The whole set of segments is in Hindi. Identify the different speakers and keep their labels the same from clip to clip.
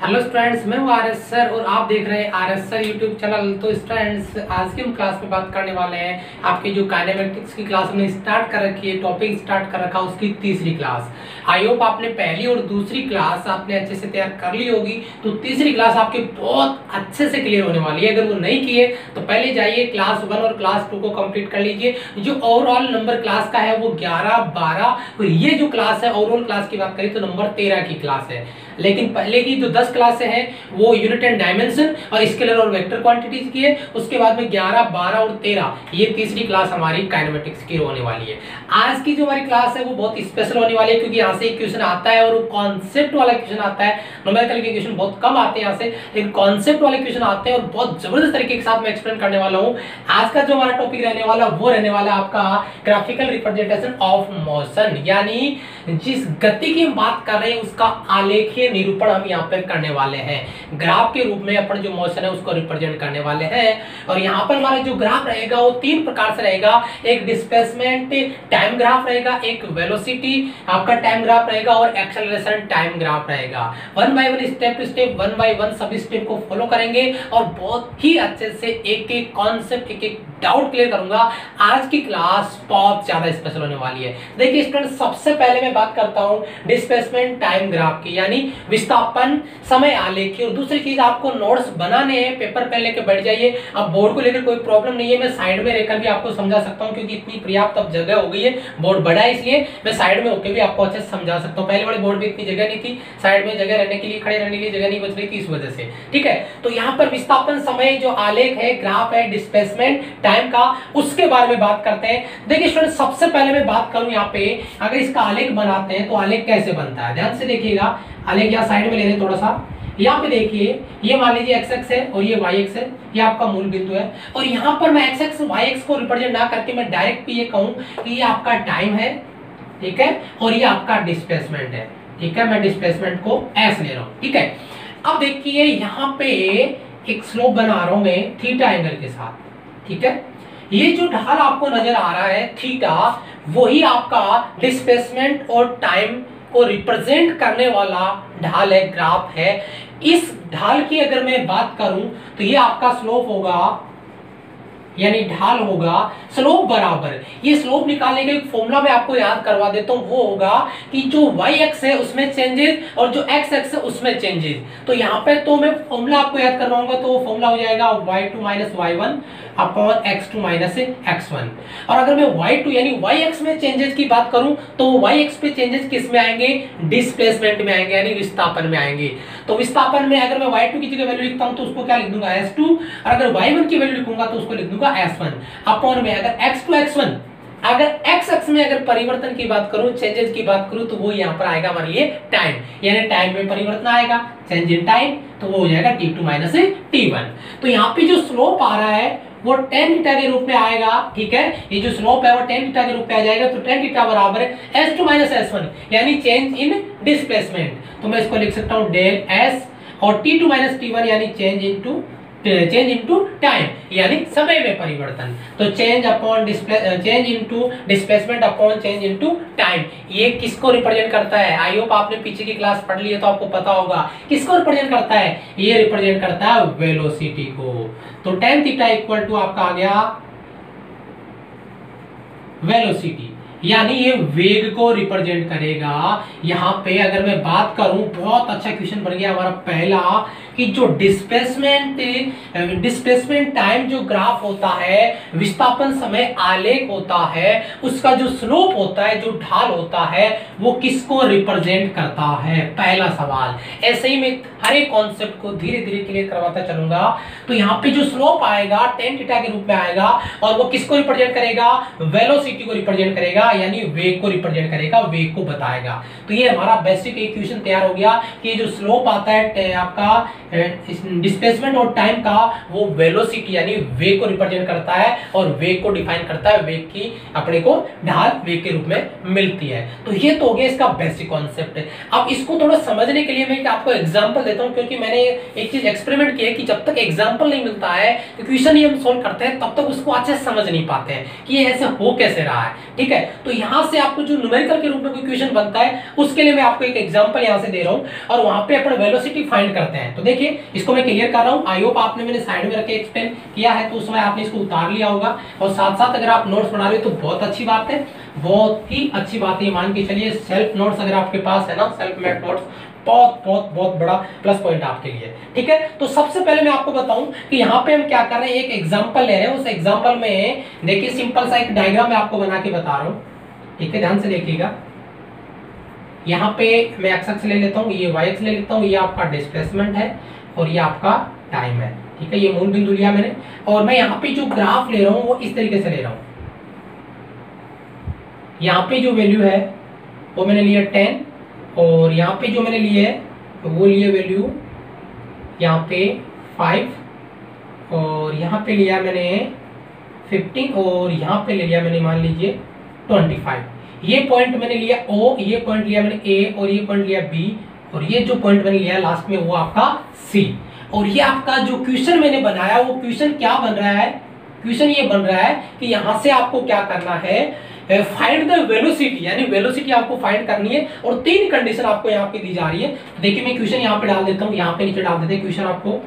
Speaker 1: हेलो स्टूडेंट्स, मैं हूँ आर एस सर और आप देख रहे हैं R S sir YouTube channel. तो स्टूडेंट्स, आज की हम क्लास में बात करने वाले हैं आपकी जो काइनेमेटिक्स की क्लास हमने स्टार्ट कर रखी है, टॉपिक स्टार्ट कर रखा उसकी तीसरी क्लास। आई होप आपने पहली और दूसरी क्लास आपने अच्छे से तैयार कर ली होगी, तो तीसरी क्लास आपकी बहुत अच्छे से क्लियर होने वाली है। अगर वो नहीं किए तो पहले जाइए क्लास 1 और क्लास 2 को कंप्लीट कर लीजिए। जो ओवरऑल नंबर क्लास का है वो 11, 12 और ये जो क्लास है ओवरऑल क्लास की बात करें तो नंबर 13 की क्लास है। लेकिन पहले की जो 10 क्लासें हैं वो यूनिट एंड डायमेंशन और स्केलर और वेक्टर क्वांटिटीज की है। उसके बाद में 11, 12 और 13 ये तीसरी क्लास हमारी काइनेमेटिक्स की होने वाली है। आज की जो हमारी क्लास है वो बहुत स्पेशल होने वाली है, क्योंकि यहाँ से एक क्वेश्चन आता है और वो कॉन्सेप्ट वाला क्वेश्चन आता है। न्यूमेरिकल के क्वेश्चन बहुत कम आते हैं यहाँ से, लेकिन कॉन्सेप्ट वाले क्वेश्चन आते हैं और बहुत जबरदस्त तरीके के साथ मैं एक्सप्लेन करने वाला हूँ। आज का जो हमारा टॉपिक रहने वाला वो रहने वाला आपका ग्राफिकल रिप्रेजेंटेशन ऑफ मोशन, यानी जिस गति की हम बात कर रहे हैं उसका आलेखीय निरूपण हम यहाँ पे करने वाले हैं। ग्राफ के रूप में अपन जो मोशन है उसको रिप्रेजेंट करने वाले हैं। और यहाँ पर हमारा जो ग्राफ रहेगा वो 3 प्रकार से रहेगा। एक डिस्प्लेसमेंट टाइम ग्राफ रहेगा, एक वेलोसिटी आपका टाइम ग्राफ रहेगा और एक्सेलरेशन टाइम ग्राफ रहेगा। One by one, step to step, one by one सभी स्टेप को फॉलो करेंगे और बहुत ही अच्छे से एक एक कॉन्सेप्ट, एक एक डाउट क्लियर करूंगा। आज की क्लास बहुत ज्यादा स्पेशल होने वाली है। देखिए स्टूडेंट, सबसे पहले मैं बात करता हूं डिस्प्लेसमेंट टाइम ग्राफ की, यानी विस्थापन समय आलेखी। और दूसरी चीज, आपको नोट्स बनाने हैं, पेपर पेन लेके बैठ जाइए। अब बोर्ड को लेकर कोई प्रॉब्लम नहीं है, मैं साइड में रहकर भी आपको समझा सकता हूं, क्योंकि इतनी पर्याप्त अब जगह हो गई है। बोर्ड बड़ा है इसलिए मैं साइड में होकर भी आपको अच्छे से समझा सकता हूं। पहले वाले बोर्ड में इतनी जगह नहीं थी, साइड में जगह रहने के लिए, खड़े रहने के लिए जगह नहीं बच रही थी, इस वजह से। ठीक है, तो यहाँ पर विस्थापन समय जो आलेख है, ग्राफ है डिस्प्लेसमेंट टाइम का, उसके बारे में बात करते हैं। देखिए स्टूडेंट, सबसे पहले मैं बात करूं यहाँ पे, अगर इसका आलेख बनाते हैं तो आलेख कैसे बनता है, ध्यान से देखिएगा। आलेख यहाँ साइड में ले रहे हैं थोड़ा सा, यहाँ पे देखिए, ये मान लीजिए एक्स एक्स है और ये वाई एक्स है, ये आपका मूल बिंदु है। और यहाँ पर मैं एक्स एक्स वाई एक्स को रिप्रेजेंट ना करके मैं डायरेक्ट भी ये कहूँ कि ये आपका टाइम है, ठीक है, और ये आपका डिस्प्लेसमेंट है। ठीक है, मैं डिस्प्लेसमेंट को एस ले रहा हूँ। ठीक है, अब देखिए यहाँ पे एक स्लोप बना रहा हूं मैं थीटा एंगल के साथ। ठीक है, ये जो ढाल आपको नजर आ रहा है थीटा, वही आपका डिस्प्लेसमेंट और टाइम को रिप्रेजेंट करने वाला ढाल है, ग्राफ है। इस ढाल की अगर मैं बात करूं तो ये आपका स्लोप होगा, यानी ढाल होगा स्लोप बराबर। ये स्लोप निकालने का एक फॉर्मूला मैं आपको याद करवा देता हूं, वो होगा कि जो y एक्स है उसमें चेंजेस और जो x एक्स है उसमें चेंजेस। तो यहाँ पे तो मैं फॉर्मूला आपको याद करवाऊंगा, तो वो फॉर्मूला हो जाएगा y2 minus y1 upon x2 minus x1। और अगर मैं y2 यानी y एक्स में चेंजेस की बात करूं तो y एक्स पे चेंजेस किस में आएंगे, डिस्प्लेसमेंट में आएंगे, यानी विस्थापन में आएंगे। तो विस्थापन में अगर मैं y2 की जगह वैल्यू लिखता हूं तो उसको क्या लिख दूंगा, s2, और अगर y1 की वैल्यू लिखूंगा तो उसको लिख दूंगा s1 अपॉन में अगर x2 x1। अगर x अक्ष में अगर परिवर्तन की बात करूं, चेंजेस की बात करूं, तो वो यहाँ पर आएगा हमारे लिए टाइम, यानी टाइम में परिवर्तन आएगा, चेंज इन टाइम, तो वो हो जाएगा t2 माइनस t1। तो यहाँ पे जो स्लोप आ रहा है वो tan थीटा के रूप में आएगा। ठीक है, ये जो स्लोप है वो tan थीटा के रूप में आ जाएगा। तो tan थीटा बराबर है s2 माइनस s1, यानी चेंज इन डिस्प्लेसमेंट। तो मैं इसको लिख सकता हूँ डेल s और t2 माइनस t1 यानी चेंज इनटू टाइम, यानी समय में परिवर्तन। तो change into displacement upon change into time, ये किसको रिप्रेजेंट करता है? आई होप आपने पीछे की क्लास पढ़ ली है तो आपको पता होगा किसको रिप्रेजेंट करता है। ये रिप्रेजेंट करता है वेलोसिटी को। तो tan थीटा इक्वल टू आपका आ गया वेलोसिटी, यानी ये वेग को रिप्रेजेंट करेगा। यहाँ पे अगर मैं बात करूं, बहुत अच्छा क्वेश्चन बन गया हमारा पहला, कि जो डिस्प्लेसमेंट टाइम जो ग्राफ होता है, विस्थापन समय आलेख होता है, उसका जो स्लोप होता है, जो ढाल होता है, वो किसको रिप्रेजेंट करता है, पहला सवाल। ऐसे ही मैं हर एक कॉन्सेप्ट को धीरे धीरे क्लियर करवाता चलूंगा। तो यहाँ पे जो स्लोप आएगा tan थीटा के रूप में आएगा और वो किसको रिप्रेजेंट करेगा, वेलोसिटी को रिप्रेजेंट करेगा, यानी वेग को रिप्रेजेंट करेगा, वेग को बताएगा। तो ये हमारा बेसिक इक्वेशन तैयार हो गया कि जो स्लोप आता है आपका डिस्प्लेसमेंट और टाइम का वो वेलोसिटी यानी वेग को रिप्रेजेंट करता है और वेग को डिफाइन करता है, वेग की अपने को ढाल वेग के रूप में मिलती है। तो ये तो हो गया इसका बेसिक कॉन्सेप्ट है। अब इसको थोड़ा समझने के लिए मैं आपको एग्जांपल देता हूं, क्योंकि मैंने एक चीज एक्सपेरिमेंट किया है कि जब तक एग्जांपल नहीं मिलता है क्वेश्चन ही हम सोल्व करते हैं तब तक उसको अच्छे से समझ नहीं पाते हैं कि ये ऐसे हो कैसे रहा है। ठीक है, तो यहां से आपको जो न्यूमेरिकल के रूप में कोई क्वेश्चन बनता है उसके लिए मैं आपको एक एग्जांपल यहां से दे रहा हूं और वहां पे अपन वेलोसिटी फाइंड करते हैं। तो देखिए इसको मैं क्लियर कर रहा हूं, आई होप आपने मैंने साइड में रख के एक्सप्लेन किया है तो उसमें आपने इसको उतार लिया होगा और साथ साथ अगर आप नोट्स बना रहे हो तो बहुत अच्छी बात है, बहुत ही अच्छी बात है। मान के चलिए सेल्फ नोट्स अगर आपके पास है ना, सेल्फ मेड नोट्स बहुत बहुत बहुत बड़ा प्लस पॉइंट आपके लिए। ठीक है, तो सबसे पहले मैं आपको बताऊं कि यहाँ पे हम क्या कर रहे हैं, एक एग्जांपल ले रहे हैं। उस एग्जांपल में देखिए सिंपल सा एक डायग्राम मैं आपको बना के बता रहा हूँ। ठीक है, ध्यान से देखिएगा। यहाँ पे मैं एक्स एक्स ले लेता हूँ, ये वाई एक्स ले लेता हूँ, ये आपका डिस्प्लेसमेंट है और ये आपका टाइम है। ठीक है, ये मूल बिंदु लिया मैंने और मैं यहाँ पे जो ग्राफ ले रहा हूँ वो इस तरीके से ले रहा हूँ। यहाँ पे जो वैल्यू है वो मैंने लिया 10 और यहाँ पे जो मैंने लिए वो लिए वैल्यू यहाँ पे 5 और यहाँ पे लिया मैंने 15 और यहाँ पे ले लिया मैंने मान लीजिए 25। ये पॉइंट मैंने लिया O, ये पॉइंट लिया मैंने A और ये पॉइंट लिया B और ये जो पॉइंट मैंने लिया लास्ट में वो आपका C। और ये आपका जो क्वेश्चन मैंने बनाया वो क्वेश्चन क्या बन रहा है, क्वेश्चन ये बन रहा है कि यहाँ से आपको क्या करना है, फाइंड द वेलोसिटी, यानी वेलोसिटी आपको फाइंड करनी है और 3 कंडीशन आपको यहाँ पे दी जा रही है। देखिए मैं क्वेश्चन यहाँ पे डाल देता हूँ, यहाँ पे नीचे डाल देते हैं क्वेश्चन आपको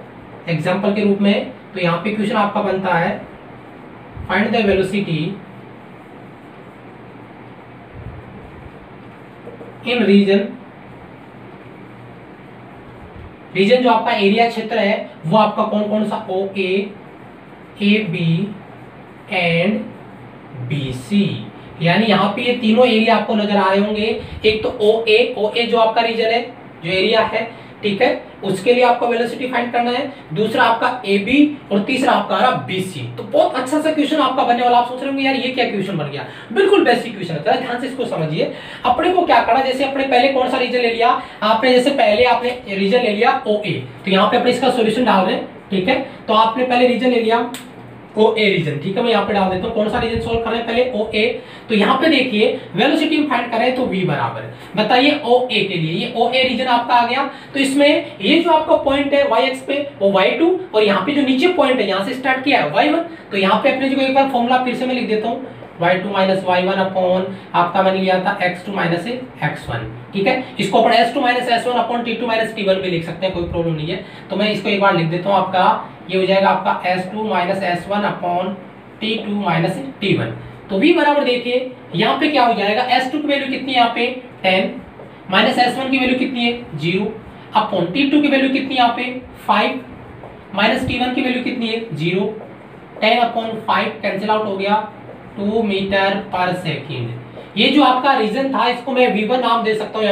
Speaker 1: एग्जांपल के रूप में। तो यहाँ पे क्वेश्चन आपका बनता है find the velocity in region, region जो आपका एरिया क्षेत्र है वो आपका कौन कौन सा, O A B and B C. यानी यहाँ पे ये तीनों एरिया आपको नजर आ रहे होंगे। एक तो ओ ए जो आपका रीजन है, जो एरिया है, ठीक है, उसके लिए आपको वेलोसिटी फाइंड करना है। दूसरा आपका ए बी और तीसरा आपका आ रहा बी सी। तो बहुत अच्छा सा क्वेश्चन आपका बनने वाला। आप सोच रहे होंगे यार ये क्या क्वेश्चन बन गया, बिल्कुल बेसिक क्वेश्चन है। ध्यान से इसको समझिए। अपने को क्या करना, जैसे अपने पहले कौन सा रीजन ले लिया आपने, जैसे पहले आपने रीजन ले लिया ओ ए, तो यहाँ पे अपने इसका सोल्यूशन डाल रहे हैं। ठीक है, तो आपने पहले रीजन ले लिया ओ ए रीजन। ठीक है, मैं यहाँ पे डाल देता हूँ कौन सा रीजन सोल्व करना है, पहले ओ ए। तो यहाँ पे देखिए वेलोसिटी फाइंड करें तो v बराबर, बताइए ओ ए के लिए, ये ओ ए रीजन आपका आ गया। तो इसमें ये जो आपका पॉइंट है y एक्स पे वो y2 और यहाँ पे जो नीचे पॉइंट है यहाँ से स्टार्ट किया है y1। तो यहाँ पे अपने जो एक बार फॉर्मूला फिर से मैं लिख देता हूँ, y2 माइनस y1 अपॉन आपका मैंने लिया था x2 माइनस x1। ठीक है, इसको अपन s2 minus s1 upon t2 minus t1 भी लिख सकते हैं, कोई प्रॉब्लम नहीं है। तो मैं इसको एक बार लिख देता हूँ, आपका ये हो जाएगा आपका s2 minus s1 upon t2 minus t1। तो v बराबर देखिए यहाँ पे क्या हो जाएगा, s2 की वैल्यू कितनी है यहाँ पे 10 माइनस s1 की वैल्यू कितनी है 0 अपॉन t2 की वैल्यू कितनी है यहाँ पे 5 माइनस t1 की वैल्यू कितनी है 0। 10 अपॉन 5 कैंसिल आउट हो गया 2 मीटर पर सेकेंड। ये जो आपका रीजन था इसको मैं v1 नाम दे सकता हूँ।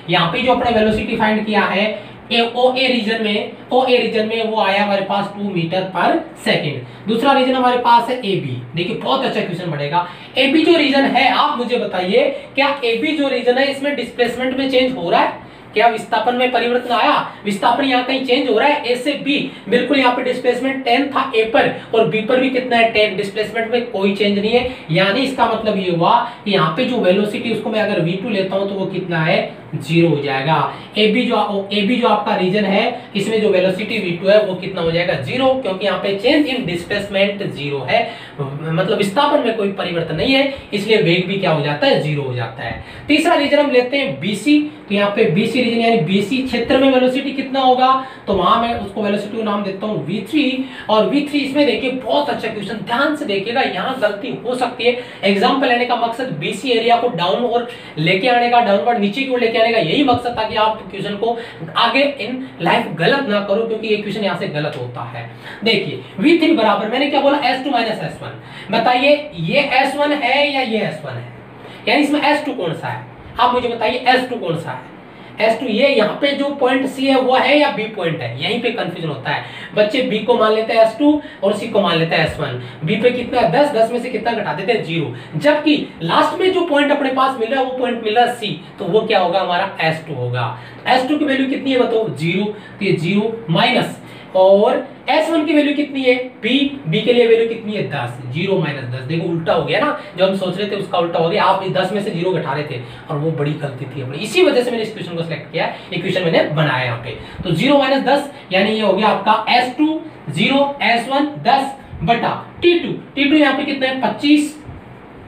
Speaker 1: यहाँ पे जो अपने वेलोसिटी फाइंड किया है ओ ए रीजन में वो आया हमारे पास 2 मीटर पर सेकेंड। दूसरा रीजन हमारे पास है ए बी। देखिए बहुत अच्छा क्वेश्चन बनेगा। ए बी जो रीजन है, आप मुझे बताइए क्या ए बी जो रीजन है इसमें डिस्प्लेसमेंट में चेंज हो रहा है, क्या विस्थापन में परिवर्तन आया, विस्थापन यहाँ कहीं चेंज हो रहा है ए से बी, बिल्कुल यहाँ पे डिस्प्लेसमेंट 10 था ए पर और बी पर भी कितना है 10, डिस्प्लेसमेंट में कोई चेंज नहीं है। यानी इसका मतलब ये हुआ कि यहाँ पे जो वेलोसिटी उसको मैं अगर v2 लेता हूँ तो वो कितना है 0 हो जाएगा। ए बी जो आपका रीजन है इसमें जो वेलोसिटी v2 है वो कितना हो जाएगा 0, क्योंकि यहाँ पे चेंज इन डिस्प्लेसमेंट 0 है, मतलब विस्थापन में कोई परिवर्तन नहीं है, इसलिए वेग भी क्या हो जाता है 0 हो जाता है। तीसरा रीजन हम लेते हैं बीसी। तो यहाँ पे बीसी रीजन यानी बीसी क्षेत्र में वेलोसिटी कितना होगा, तो वहां मैं उसको वेलोसिटी को नाम देता हूँ v3। और v3 इसमें देखिए बहुत अच्छा क्वेश्चन, ध्यान से देखिएगा, यहाँ गलती हो सकती है। एग्जाम्पल लेने का मकसद बीसी एरिया को डाउन और लेके आने का, डाउनवर्ड नीचे की ओर लेके आने का यही मकसद था कि आप क्वेश्चन को आगे इन लाइफ गलत ना करो, क्योंकि ये क्वेश्चन यहाँ से गलत होता है। देखिए v3 बराबर मैंने क्या बोला s2 माइनस s1। बताइए ये s1 है या ये s1 है, यानी इसमें s2 कौन सा है, आप मुझे बताइए s2 कौन सा है। S2 ये यहाँ पे जो पॉइंट C है वो है या B पॉइंट है, यहीं पे कंफ्यूजन होता है बच्चे। B को मान लेते हैं S2 और C को मान लेते हैं S1। B पे कितना है 10, 10 में से कितना घटा देते हैं 0, जबकि लास्ट में जो पॉइंट अपने पास मिल रहा है वो पॉइंट मिला C, तो वो क्या होगा हमारा S2 होगा। S2 की वैल्यू कितनी है बताओ 0, तो ये 0 माइनस, और S1 की वैल्यू कितनी है B के लिए वैल्यू कितनी है 10, 0 माइनस 10। देखो उल्टा हो गया ना, जो हम सोच रहे थे उसका उल्टा हो गया। आप 10 में से 0 घटा रहे थे और वो बड़ी गलती थी अपनी, इसी वजह से मैंने इस क्वेश्चन को सिलेक्ट किया, इक्वेशन मैंने बनाया यहाँ पे। तो 0 माइनस 10 यानी ये हो गया आपका S2 0, S1 10 बटा T2 यहाँ पे कितना है 25,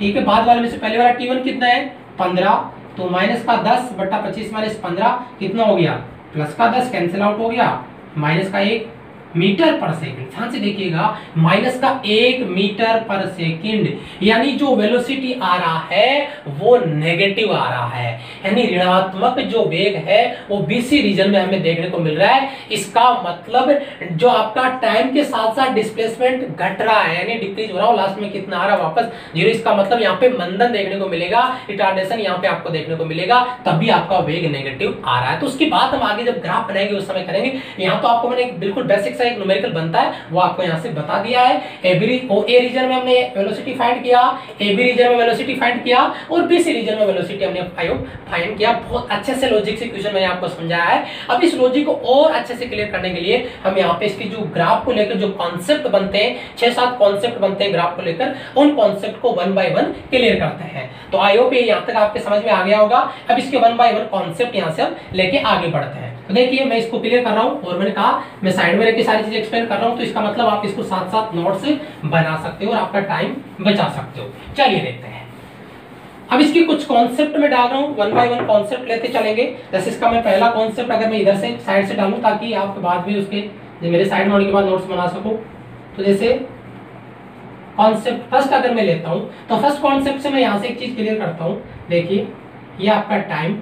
Speaker 1: ठीक है। बाद वाले में से पहले वाला T1 कितना है 15, तो माइनस का 10 बटा 25 माइनस 15 कितना हो गया, प्लस का 10 कैंसिल आउट हो गया, माइनस का 1 मीटर पर सेकंड। ध्यान से देखिएगा, माइनस का 1 मीटर पर सेकंड, यानी जो वेलोसिटी आ रहा है वो नेगेटिव आ रहा है, यानी ऋणात्मक जो वेग है वो BC रीजन में हमें देखने को मिल रहा है। इसका मतलब जो आपका टाइम के साथ साथ डिस्प्लेसमेंट घट रहा है, यानी डिक्रीज हो रहा है, लास्ट में कितना आ रहा है वापस 0। इसका मतलब यहाँ पे मंदन देखने को मिलेगा, रिटार्डेशन यहाँ पे आपको देखने को मिलेगा, तभी आपका वेग नेगेटिव आ रहा है। तो उसके बाद हम आगे जब ग्राफ बनाएंगे उस समय करेंगे। यहाँ तो आपको मैंने बिल्कुल बेसिक एक न्यूमेरिकल बनता है वो आपको यहां से बता दिया है। ए रीजन में हमने वेलोसिटी फाइंड किया, AB रीजन में वेलोसिटी फाइंड किया, और BC रीजन में वेलोसिटी हमने फाइंड किया। बहुत अच्छे से लॉजिक से क्वेश्चन मैंने आपको समझाया है। अब इस लॉजिक को और अच्छे से क्लियर करने के लिए हम यहाँ पे इसकी जो ग्राफ को लेकर जो कॉन्सेप्ट बनते हैं, 6-7 कॉन्सेप्ट बनते हैं ग्राफ को लेकर, उन कॉन्सेप्ट को 1 बाय 1 क्लियर करते हैं। तो आई होप ये यहाँ तक आपके समझ में आ गया होगा। अब इसके 1 बाय 1 कॉन्सेप्ट यहाँ से हम लेके आगे बढ़ते हैं। तो देखिए मैं इसको क्लियर कर रहा हूँ, और मैंने कहा मैं साइड में रखकर सारी चीजें एक्सप्लेन कर रहा हूँ, तो इसका मतलब आप इसको साथ साथ नोट से बना सकते हो और आपका टाइम बचा सकते हो। चलिए देखते हैं। अब इसकी कुछ कॉन्सेप्ट में डाल रहा हूँ, 1 बाय 1 कॉन्सेप्ट लेते चलेंगे। जैसे इसका मैं पहला कॉन्सेप्ट अगर मैं इधर से साइड से डालूं ताकि आप बाद में उसके मेरे साइड में होने के बाद नोट्स बना सको। तो जैसे कॉन्सेप्ट फर्स्ट अगर मैं लेता हूँ, तो फर्स्ट कॉन्सेप्ट से मैं यहाँ से एक चीज क्लियर करता हूँ। देखिए ये आपका टाइम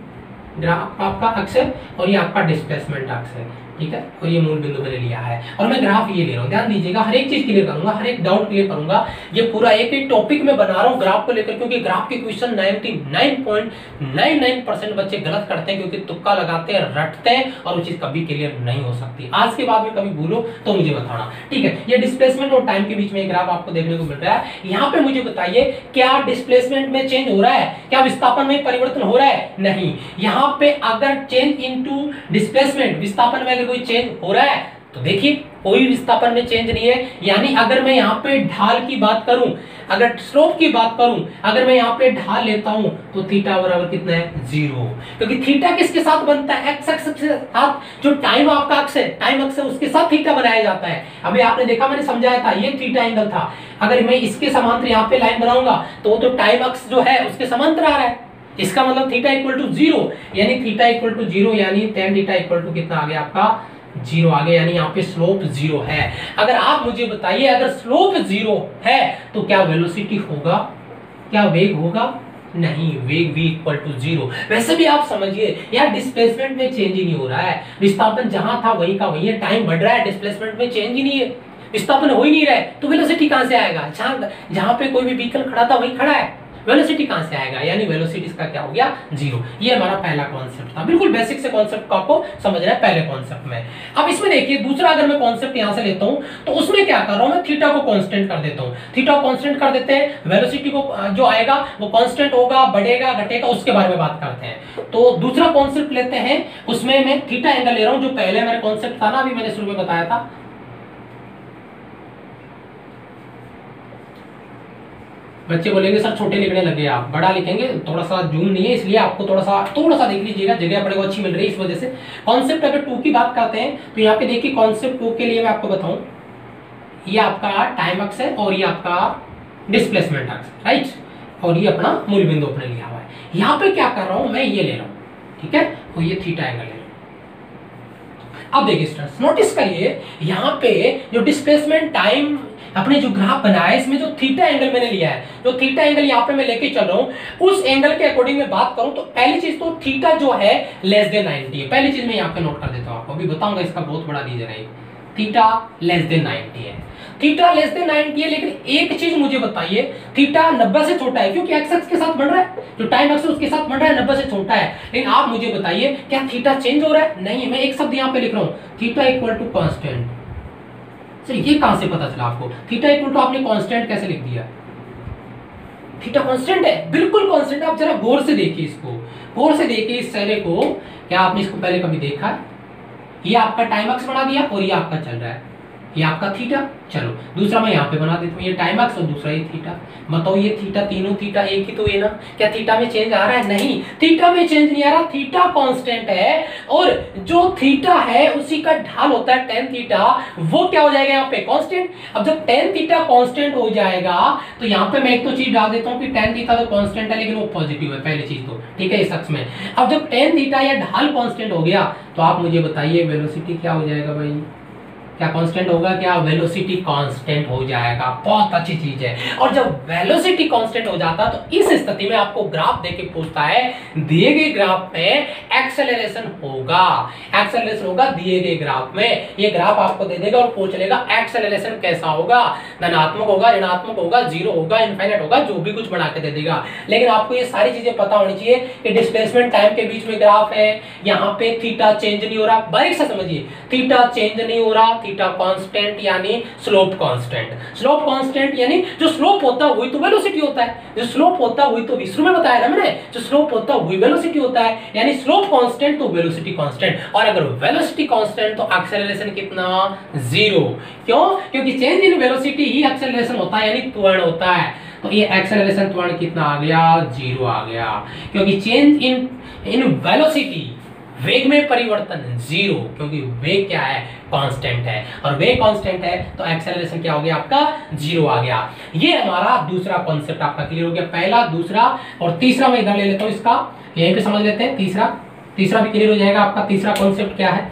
Speaker 1: ग्राफ आपका अक्ष है, और ये आपका डिस्प्लेसमेंट अक्ष है, ठीक है, और ये मूल बिंदु मैंने लिया है, और मैं ग्राफ ये ले रहा हूँ। ध्यान दीजिएगा, हर एक चीज क्लियर करूंगा, हर एक डाउट क्लियर करूंगा। ये पूरा एक ही टॉपिक में बना रहा हूँ ग्राफ को लेकर, क्योंकि ग्राफ के क्वेश्चन 99.99% बच्चे गलत करते हैं, क्योंकि तुक्का लगाते हैं, रटते हैं, और वो चीज कभी क्लियर नहीं हो सकती। आज के बाद में कभी भूलो तो मुझे बताना, ठीक है। ये डिस्प्लेसमेंट और टाइम के बीच में ग्राफ आपको देखने को मिल रहा है। यहाँ पे मुझे बताइए, क्या डिस्प्लेसमेंट में चेंज हो रहा है, क्या विस्थापन में परिवर्तन हो रहा है? नहीं। यहाँ पे अगर चेंज इनटू डिस्प्लेसमेंट, विस्थापन में अगर कोई चेंज हो रहा है तो देखिए कोई विस्थापन में चेंज नहीं है। यानी अगर मैं यहाँ पे ढाल की बात करूं, अगर स्लोप की बात करूं, अगर मैं यहाँ पे ढाल लेता हूं तो थीटा बराबर कितना है 0, क्योंकि थीटा किसके साथ बनता है? एक्स अक्ष के साथ। जो टाइम आपका अक्ष है, टाइम अक्ष है, उसके साथ थीटा बनाया जाता है। अभी आपने देखा, मैंने समझाया था, ये थीटा एंगल था। अगर मैं इसके समांतर यहाँ पे लाइन बनाऊंगा तो टाइम अक्ष जो है उसके समांतर आ रहा है। इसका मतलब थीटा इक्वल टू 0, यानी थीटा इक्वल टू 0, यानी tan थीटा इक्वल टू कितना आ गया आपका 0 आ गया, यानी यहाँ पे स्लोप 0 है। अगर आप मुझे बताइए, अगर स्लोप 0 है तो क्या वेलोसिटी होगा, क्या वेग होगा? नहीं, वेग भी इक्वल टू 0। वैसे भी आप समझिए यार, डिस्प्लेसमेंट में चेंज ही नहीं हो रहा है, विस्थापन जहां था वही का वही है, टाइम बढ़ रहा है, डिस्प्लेसमेंट में चेंज ही नहीं है, विस्थापन हो ही नहीं रहा है, तो वेलोसिटी कहां से आएगा? जहां पे कोई भी व्हीकल खड़ा था वही खड़ा है, वेलोसिटी कहां से आएगा? यानी वेलोसिटी इसका क्या हो गया 0। ये हमारा पहला कॉन्सेप्ट था। बिल्कुल बेसिक से कॉन्सेप्ट को आपको समझना है पहले कॉन्सेप्ट में। अब इसमें देखिए दूसरा, अगर मैं कॉन्सेप्ट यहां से लेता हूं तो उसमें क्या कर रहा हूं मैं, थीटा को कांस्टेंट कर देता हूं। थीटा को कांस्टेंट कर देते हैं, वेलोसिटी को जो आएगा वो कांस्टेंट होगा, बढ़ेगा घटेगा, उसके बारे में बात करते हैं। तो दूसरा कॉन्सेप्ट लेते हैं, उसमें मैं थीटा एंगल ले रहा हूं, जो पहले मेरा कॉन्सेप्ट था ना, अभी मैंने शुरू में बताया था। बच्चे बोलेंगे सर छोटे लिखने लगे आप, बड़ा लिखेंगे, थोड़ा सा जूम नहीं है, इसलिए आपको थोड़ा सा देख लीजिएगा, जगह अपने को अच्छी मिल रही है इस वजह से। कॉन्सेप्ट अगर 2 की बात करते हैं तो यहाँ पे देखिए कॉन्सेप्ट 2 के लिए मैं आपको बताऊं, ये आपका टाइम अक्ष है और ये आपका डिस्प्लेसमेंट अक्ष, राइट, और ये अपना मूल बिंदु अपने लिया हुआ है। यहाँ पे क्या कर रहा हूं मैं, ये ले रहा हूं, ठीक है, और ये थीटा एंगल ले रहा हूं। अब देखिए स्टूडेंट्स, नोटिस करिए यहाँ पे जो डिस्प्लेसमेंट टाइम अपने जो ग्राफ बनाया है, इसमें जो थीटा एंगल मैंने लिया है, जो थीटा एंगल यहाँ पे मैं लेके चल रहा हूँ, उस एंगल के अकॉर्डिंग में बात करूं तो पहली चीज तो थीटा जो है लेस देन 90 है। पहली चीज मैं यहाँ पे नोट कर देता हूँ, आपको अभी बताऊंगा, इसका बहुत बड़ा रीजन है। थीटा लेस देन 90 है, थीटा लेस देन 90 है। लेकिन एक चीज मुझे बताइए, थीटा 90 से छोटा है क्योंकि एक्स एक्स के साथ बढ़ रहा है, जो टाइम एक्स उसके साथ बढ़ रहा है, 90 से छोटा है। लेकिन आप मुझे बताइए क्या थीटा चेंज हो रहा है? नहीं, मैं एक शब्द यहाँ पे लिख रहा हूँ, theta equal to constant. Sir ये कहां से पता चला आपको? थीटा इक्वल टू आपने कांस्टेंट कैसे लिख दिया? थीटा कांस्टेंट है, बिल्कुल कांस्टेंट। आप जरा गौर से देखिए इसको, गौर से देखिए इस चेहरे को। क्या आपने इसको पहले कभी देखा है? ये आपका टाइम एक्स बना दिया और ये आपका चल रहा है, ये आपका थीटा। चलो दूसरा मैं यहाँ पे बना देता हूँ, ये टाइम एक्स और दूसरा ये थीटा। बताओ ये थीटा, तीनों थीटा एक ही तो है ना? क्या थीटा में चेंज आ रहा है? नहीं, थीटा में चेंज नहीं आ रहा, थीटा कांस्टेंट है। और जो थीटा है उसी का ढाल होता है tan थीटा, वो क्या हो जाएगा यहाँ पे? कांस्टेंट। अब जब tan थीटा कांस्टेंट हो जाएगा तो यहाँ पे मैं एक तो चीज डाल देता हूँ कि tan थीटा तो कांस्टेंट है लेकिन वो पॉजिटिव है, पहली चीज तो ठीक है इस शख्स में। अब जब tan थीटा या ढाल कांस्टेंट हो गया तो आप मुझे बताइए वेलोसिटी क्या हो जाएगा भाई? क्या कांस्टेंट होगा? क्या वेलोसिटी कांस्टेंट हो जाएगा। बहुत अच्छी चीज है। और जब वेलोसिटी कांस्टेंट हो जाता तो इस स्थिति में आपको ग्राफ देके पूछता है, दिए गए ग्राफ में एक्सेलरेशन होगा, एक्सेलरेशन होगा दिए गए ग्राफ में। ये ग्राफ आपको दे देगा और पूछ लेगा एक्सेलरेशन कैसा होगा, धनात्मक होगा, ऋणात्मक होगा, जीरो होगा, इनफाइनाइट होगा, जो भी कुछ बना के दे देगा। लेकिन आपको ये सारी चीजें पता होनी चाहिए कि डिस्प्लेसमेंट टाइम के बीच में ग्राफ है, यहाँ पे थीटा चेंज नहीं हो रहा। बारीक से समझिए, थीटा चेंज नहीं हो रहा, थीटा कांस्टेंट यानी स्लोप कांस्टेंट। स्लोप कांस्टेंट यानी जो स्लोप होता है वही तो वेलोसिटी होता है, जो स्लोप होता है वही तो शुरू में बताया ना मैंने, जो स्लोप होता है वही वेलोसिटी होता है। यानी स्लोप कांस्टेंट तो वेलोसिटी कांस्टेंट। और अगर वेलोसिटी कांस्टेंट तो एक्सेलरेशन कितना? जीरो। क्यों? क्योंकि change in velocity he acceleration होता है, यानी त्वरण होता है। तो ये एक्सेलरेशन त्वरण कितना आ गया? जीरो आ गया। क्योंकि चेंज इन वेलोसिटी, वेग में परिवर्तन जीरो, क्योंकि वेग क्या है? कांस्टेंट है। और वेग कांस्टेंट है तो एक्सेलरेशन क्या हो गया आपका? जीरो आ गया। ये हमारा दूसरा कॉन्सेप्ट आपका क्लियर हो गया। पहला, दूसरा और तीसरा मैं इधर ले लेता हूं, इसका यहीं पे समझ लेते हैं। तीसरा भी क्लियर हो जाएगा आपका। तीसरा कॉन्सेप्ट क्या है?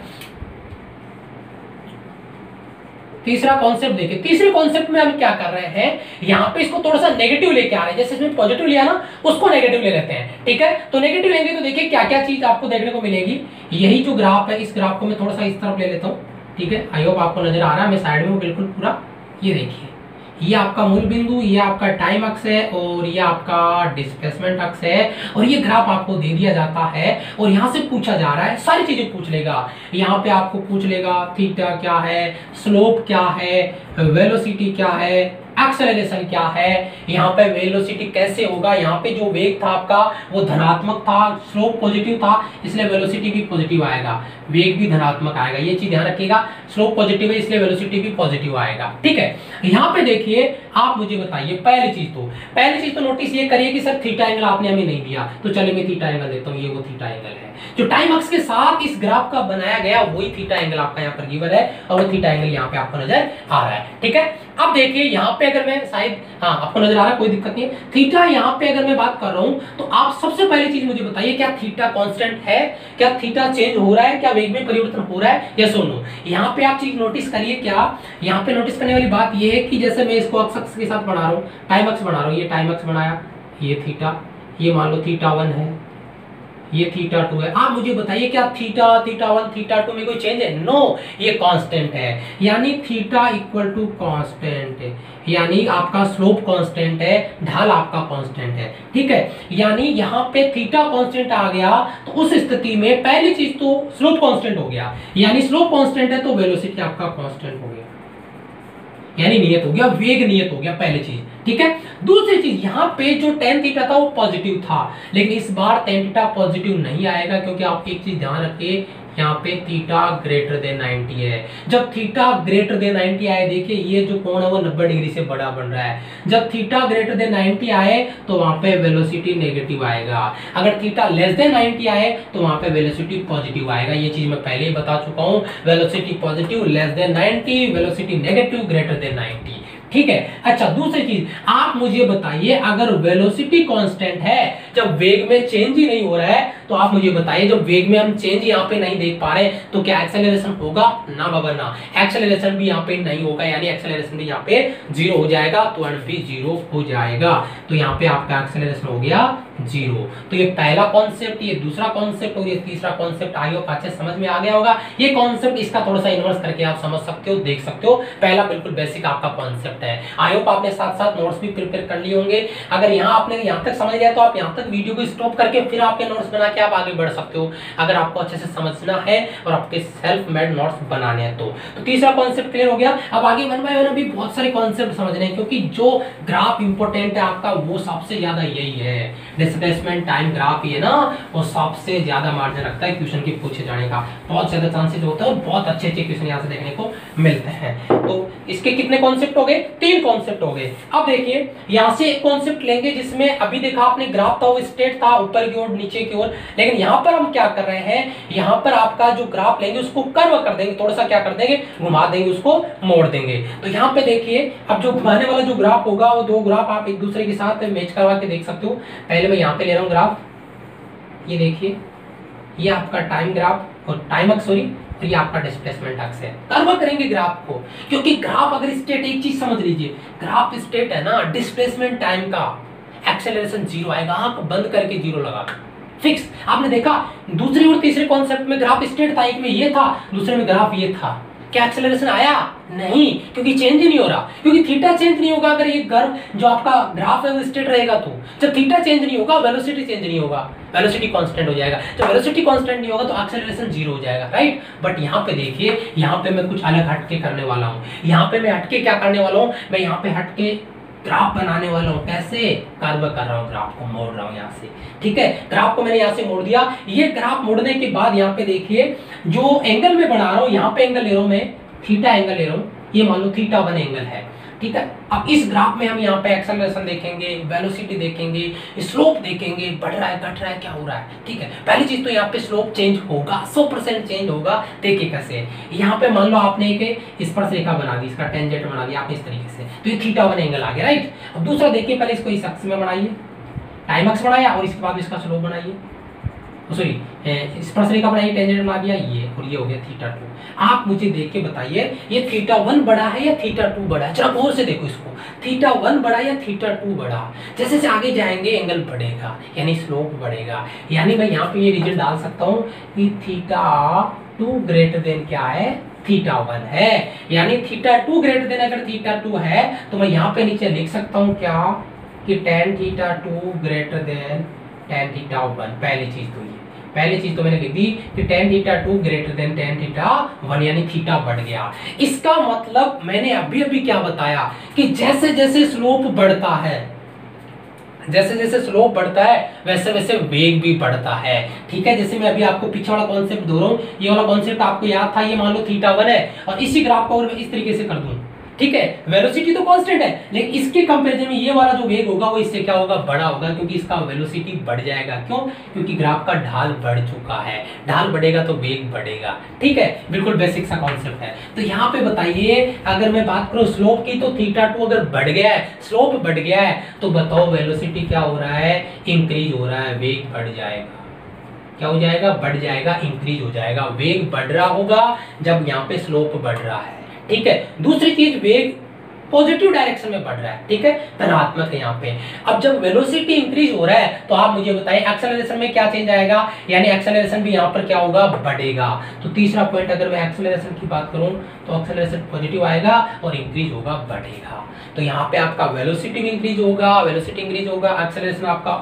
Speaker 1: तीसरा कॉन्सेप्ट देखिए। तीसरे कॉन्सेप्ट में हम क्या कर रहे हैं, यहाँ पे इसको थोड़ा सा नेगेटिव लेके आ रहे हैं। जैसे इसमें पॉजिटिव लिया ना, उसको नेगेटिव ले लेते हैं। ठीक है, तो नेगेटिव लेंगे तो देखिए क्या क्या चीज आपको देखने को मिलेगी। यही जो ग्राफ है, इस ग्राफ को मैं थोड़ा सा इस तरफ ले लेता हूँ। ठीक है, आई होप आपको नजर आ रहा है। मैं साइड में बिल्कुल पूरा, ये देखिए, ये आपका मूल बिंदु, ये आपका टाइम अक्ष है और ये आपका डिस्प्लेसमेंट अक्ष है। और ये ग्राफ आपको दे दिया जाता है और यहाँ से पूछा जा रहा है, सारी चीजें पूछ लेगा। यहाँ पे आपको पूछ लेगा थीटा क्या है, स्लोप क्या है, वेलोसिटी क्या है, एक्सेलरेशन क्या है, यहाँ पे वेलोसिटी कैसे होगा। यहाँ पे जो वेग था आपका वो धनात्मक था, स्लोप पॉजिटिव था, इसलिए वेलोसिटी भी पॉजिटिव आएगा, वेग भी धनात्मक आएगा। ये चीज ध्यान रखिएगा, स्लोप पॉजिटिव है इसलिए वेलोसिटी भी पॉजिटिव आएगा। ठीक है, यहाँ पे देखिए आप मुझे बताइए, पहली चीज तो नोटिस ये करिए कि सर थीटा एंगल आपने हमें नहीं दिया, तो चलिए मैं थीटा एंगल देता हूँ। ये वो थीटा एंगल है जो टाइम अक्ष के साथ इस ग्राफ का बनाया गया, वही थीटा एंगल आपका यहाँ पर गिवन है और वो थीटा एंगल यहाँ पे आपको नजर आ रहा है। ठीक है, अब देखिए यहाँ पे अगर मैं शायद, हाँ आपको नजर आ रहा है, कोई दिक्कत नहीं है। थीटा यहाँ पे अगर मैं बात कर रहा हूँ तो आप सबसे पहली चीज मुझे बताइए, क्या थीटा कांस्टेंट है? क्या थीटा चेंज हो रहा है? क्या वेग में परिवर्तन हो रहा है? यस और नो। यहाँ पे आप चीज नोटिस करिए, क्या यहाँ पे नोटिस करने वाली बात ये है कि जैसे मैं इसको अक्ष के साथ बना रहा हूँ, टाइम अक्ष बना रहा हूँ, ये टाइम अक्ष बनाया, ये थीटा, ये मान लो थीटा 1 है, ये थीटा 2 है। आप मुझे बताइए क्या थीटा 1 थीटा 2 में कोई चेंज है? नो, ये कांस्टेंट है। यानी थीटा इक्वल टू कांस्टेंट है, यानी आपका स्लोप कांस्टेंट है, ढाल आपका कांस्टेंट है। ठीक है, यानी यहाँ पे थीटा कांस्टेंट आ गया तो उस स्थिति में पहली चीज तो स्लोप कांस्टेंट हो गया, यानी स्लोप कांस्टेंट है तो वेलोसिटी आपका कांस्टेंट हो गया, यानी नियत हो गया, वेग नियत हो गया, पहली चीज। ठीक है, दूसरी चीज, यहाँ पे जो tan थीटा था वो पॉजिटिव था, लेकिन इस बार tan थीटा पॉजिटिव नहीं आएगा, क्योंकि आप एक चीज ध्यान रखिए, यहाँ पे थीटा ग्रेटर देन 90 है। जब थीटा ग्रेटर देन 90 आए, देखिए ये जो कोण है वो 90 डिग्री से बड़ा बन रहा है। जब थीटा ग्रेटर देन 90 आए तो वहां पे वेलोसिटी नेगेटिव आएगा, अगर थीटा लेस देन 90 आए तो वहां पे वेलोसिटी पॉजिटिव आएगा। ये चीज मैं पहले ही बता चुका हूँ, velocity positive less than 90, velocity negative greater than 90। ठीक है, अच्छा दूसरी चीज आप मुझे बताइए, अगर वेलोसिटी कांस्टेंट है, जब वेग में चेंज ही नहीं हो रहा है तो आप मुझे बताइए, जब वेग में हम चेंज यहाँ पे नहीं देख पा रहे हैं तो क्या एक्सेलरेशन होगा? ना बाबा ना, एक्सेलरेशन भी यहाँ पे नहीं होगा, यानी एक्सेलरेशन भी यहाँ पे 0 हो जाएगा, तो एंड भी 0 हो जाएगा। तो यहाँ पे आपका एक्सेलरेशन हो गया 0। तो ये पहला कॉन्सेप्ट, ये दूसरा कॉन्सेप्ट और ये तीसरा कॉन्सेप्ट आई होप अच्छे समझ में आ गया होगा। ये कॉन्सेप्ट इसका थोड़ा सा इन्वर्स करके आप समझ सकते हो, देख सकते हो। पहला बिल्कुल बेसिक आपका कॉन्सेप्ट है। आई होप आपने साथ साथ नोट्स भी प्रिपेयर कर लिए होंगे। अगर यहाँ आपने यहाँ तक समझ लिया तो आप यहाँ तक वीडियो को स्टॉप करके फिर आपके नोट्स बना के आप आगे बढ़ सकते हो, अगर आपको अच्छे से समझना है और आपके सेल्फ मेड नोट्स बनाने हैं तो तीसरा कॉन्सेप्ट क्लियर हो गया। अब आगे वन बाय वन अभी बहुत सारे कॉन्सेप्ट समझने हैं, क्योंकि जो ग्राफ इंपॉर्टेंट है आपका वो सबसे ज्यादा यही है, डिस्प्लेसमेंट टाइम ग्राफ, ये ना वो सबसे ज्यादा मार्जिन रखता है क्वेश्चन के पूछे जाने का, बहुत ज्यादा चांसेस होता है और बहुत अच्छे क्वेश्चन यहाँ से देखने को मिलते हैं। तो इसके कितने कॉन्सेप्ट हो गए? 3 कॉन्सेप्ट हो गए। अब देखिए यहाँ से एक कॉन्सेप्ट लेंगे जिसमें अभी देखा आपने ग्राफ था वो स्ट्रेट था ऊपर की ओर नीचे की ओर, लेकिन यहाँ पर हम क्या कर रहे हैं, यहाँ पर आपका जो ग्राफ लेंगे उसको कर्व कर देंगे, थोड़ा सा क्या कर देंगे, घुमा देंगे, उसको मोड़ देंगे। तो यहाँ पे देखिए अब जो घुमाने वाला जो ग्राफ होगा वो 2 ग्राफ आप एक दूसरे के साथ मैच करवा के देख सकते हो। पहले मैं यहाँ पे ले रहा हूँ ग्राफ, ये देखिए ये आपका टाइम ग्राफ और टाइम अक्स सॉरी, और ये आपका डिस्प्लेसमेंट अक्स है। कर्व करेंगे ग्राफ को, क्योंकि ग्राफ अगर स्टेट, एक चीज समझ लीजिए, ग्राफ स्टेट है ना, डिस्प्लेसमेंट टाइम का एक्सेलरेशन 0 आएगा, आंख बंद करके 0 लगा फिक्स। आपने देखा दूसरे और तीसरे कॉन्सेप्ट में ग्राफ स्टेट था, एक में ये था दूसरे में ग्राफ ये था, क्या एक्सेलरेशन आया? नहीं, क्योंकि चेंज ही नहीं हो रहा, क्योंकि थीटा चेंज नहीं होगा अगर ये कर्व जो आपका ग्राफ है वो स्ट्रेट रहेगा। तो जब थीटा चेंज नहीं होगा वेलोसिटी चेंज नहीं होगा, वेलोसिटी कांस्टेंट हो जाएगा। जब वेलोसिटी कांस्टेंट नहीं होगा तो एक्सेलरेशन 0 हो जाएगा, राइट। बट यहाँ पे देखिए, यहाँ पे मैं कुछ अलग हटके करने वाला हूँ। यहाँ पे मैं हटके क्या करने वाला हूँ, मैं यहाँ पे हटके ग्राफ बनाने वाला हूँ। कैसे? कर्व कर रहा हूँ, ग्राफ को मोड़ रहा हूँ यहाँ से, ठीक है। ग्राफ को मैंने यहाँ से मोड़ दिया। ये ग्राफ मोड़ने के बाद यहाँ पे देखिए जो एंगल में बना रहा हूँ, यहाँ पे एंगल ले रहा हूँ मैं, थीटा एंगल ले रहा हूँ, ये मान लो θ1 एंगल है, ठीक है। अब इस ग्राफ में हम यहाँ पे एक्सेलरेशन देखेंगे, वेलोसिटी देखेंगे, स्लोप देखेंगे, बढ़ रहा है घट रहा है क्या हो रहा है, ठीक है। पहली चीज तो यहाँ पे स्लोप चेंज होगा, 100% चेंज होगा। देखिए कैसे, यहाँ पे मान लो आपने एक स्पर्शरेखा बना दी, इसका टेंजेंट बना दिया आपने इस तरीके से, तो ये θ1 एंगल आ गया, राइट। अब दूसरा देखिए, पहले इसको इस अक्ष में बनाइए, टाइम अक्ष बनाया और इसके बाद इसका स्लोप बनाइए, सॉरी स्पर्शरेखा बनाइए, टेंजेंट बना दिया ये, और ये हो गया θ2। आप मुझे देख के बताइए ये θ1 बड़ा है या θ2 बड़ा है, जरा गौर से देखो इसको, θ1 बड़ा या θ2 बड़ा। जैसे जैसे आगे जाएंगे एंगल बढ़ेगा, यानी स्लोप बढ़ेगा। यानी मैं यहाँ पे ये रिजल्ट डाल सकता हूँ कि θ2 ग्रेटर देन क्या है, θ1 है। यानी θ2 ग्रेटर देन अगर θ2 है तो मैं यहाँ पे नीचे लिख सकता हूँ क्या, कि tan θ2 ग्रेटर देन tan θ1। पहली चीज तो मैंने लिख दी कि tan θ2 ग्रेटर देन tan θ1, यानी थीटा बढ़ गया। इसका मतलब मैंने अभी अभी क्या बताया कि जैसे जैसे स्लोप बढ़ता है, जैसे जैसे स्लोप बढ़ता है वैसे वैसे वेग भी बढ़ता है, ठीक है। जैसे मैं अभी आपको पीछे वाला कॉन्सेप्ट दो रहा हूँ, ये वाला कॉन्सेप्ट आपको याद था, ये मान लो θ1 है और इसी ग्राफ को इस तरीके से कर दूं, ठीक है। वेलोसिटी तो कांस्टेंट है, लेकिन इसके कंपैरिजन में ये वाला जो वेग होगा वो इससे क्या होगा, बड़ा होगा, क्योंकि इसका वेलोसिटी बढ़ जाएगा। क्यों? क्योंकि ग्राफ का ढाल बढ़ चुका है, ढाल बढ़ेगा तो वेग बढ़ेगा, ठीक है। बिल्कुल बेसिक सा कॉन्सेप्ट है। तो यहाँ पे बताइए, अगर मैं बात करूँ स्लोप की, तो θ2 अगर बढ़ गया है, स्लोप बढ़ गया है, तो बताओ वेलोसिटी क्या हो रहा है, इंक्रीज हो रहा है, वेग बढ़ जाएगा। क्या हो जाएगा? बढ़ जाएगा, इंक्रीज हो जाएगा। वेग बढ़ रहा होगा जब यहाँ पे स्लोप बढ़ रहा है, ठीक है। दूसरी चीज, वेग पॉजिटिव डायरेक्शन में बढ़ रहा है, ठीक है, धनात्मक है यहाँ पे। अब जब वेलोसिटी इंक्रीज हो रहा है तो आप मुझे बताएं एक्सेलरेशन में क्या चेंज आएगा, यानी एक्सेलरेशन भी यहाँ पर क्या होगा, बढ़ेगा। तो तीसरा पॉइंट, अगर मैं एक्सेलरेशन की बात करूँ तो एक्सेलरेशन पॉजिटिव आएगा और इंक्रीज होगा, बढ़ेगा। तो यहाँ पे आपका वेलोसिटी भी इंक्रीज होगा, एक्सेलरेशन आपका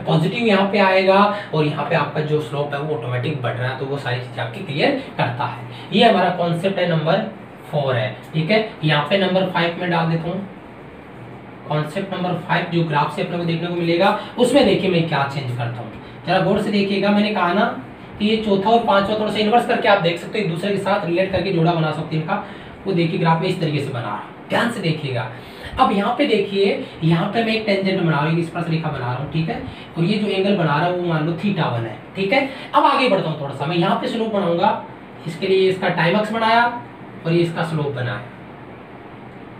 Speaker 1: पॉजिटिव यहाँ पे आएगा, और यहाँ पे आपका जो स्लोप है वो ऑटोमेटिक बढ़ रहा है। तो वो सारी चीजें आपकी क्लियर करता है। ये हमारा कॉन्सेप्ट है नंबर 4 है, ठीक है। यहाँ पे नंबर 5 में डाल देता हूँ, कॉन्सेप्ट नंबर 5 जो ग्राफ से अपने को देखने को मिलेगा, उसमें देखिए मैं क्या चेंज करता हूँ, जरा गौर से देखिएगा। मैंने कहा ना कि ये चौथा और पांचवा थोड़ा सा इन्वर्स करके आप देख सकते हो, एक दूसरे के साथ रिलेट करके जोड़ा बना सकते हैं इनका। वो देखिए ग्राफ में इस तरीके से बना रहा हूँ, ध्यान से देखिएगा। अब यहाँ पे देखिए, यहाँ पे मैं एक टेंजेंट बना रहा हूँ, स्पर्शरेखा बना रहा हूँ, ठीक है। और ये जो एंगल बना रहा हूँ वो मान लो θ1 है, ठीक है। अब आगे बढ़ता हूँ थोड़ा सा, मैं यहाँ पे स्लोप बनाऊंगा, इसके लिए इसका टाइम अक्स बनाया और ये इसका स्लोप बनाया,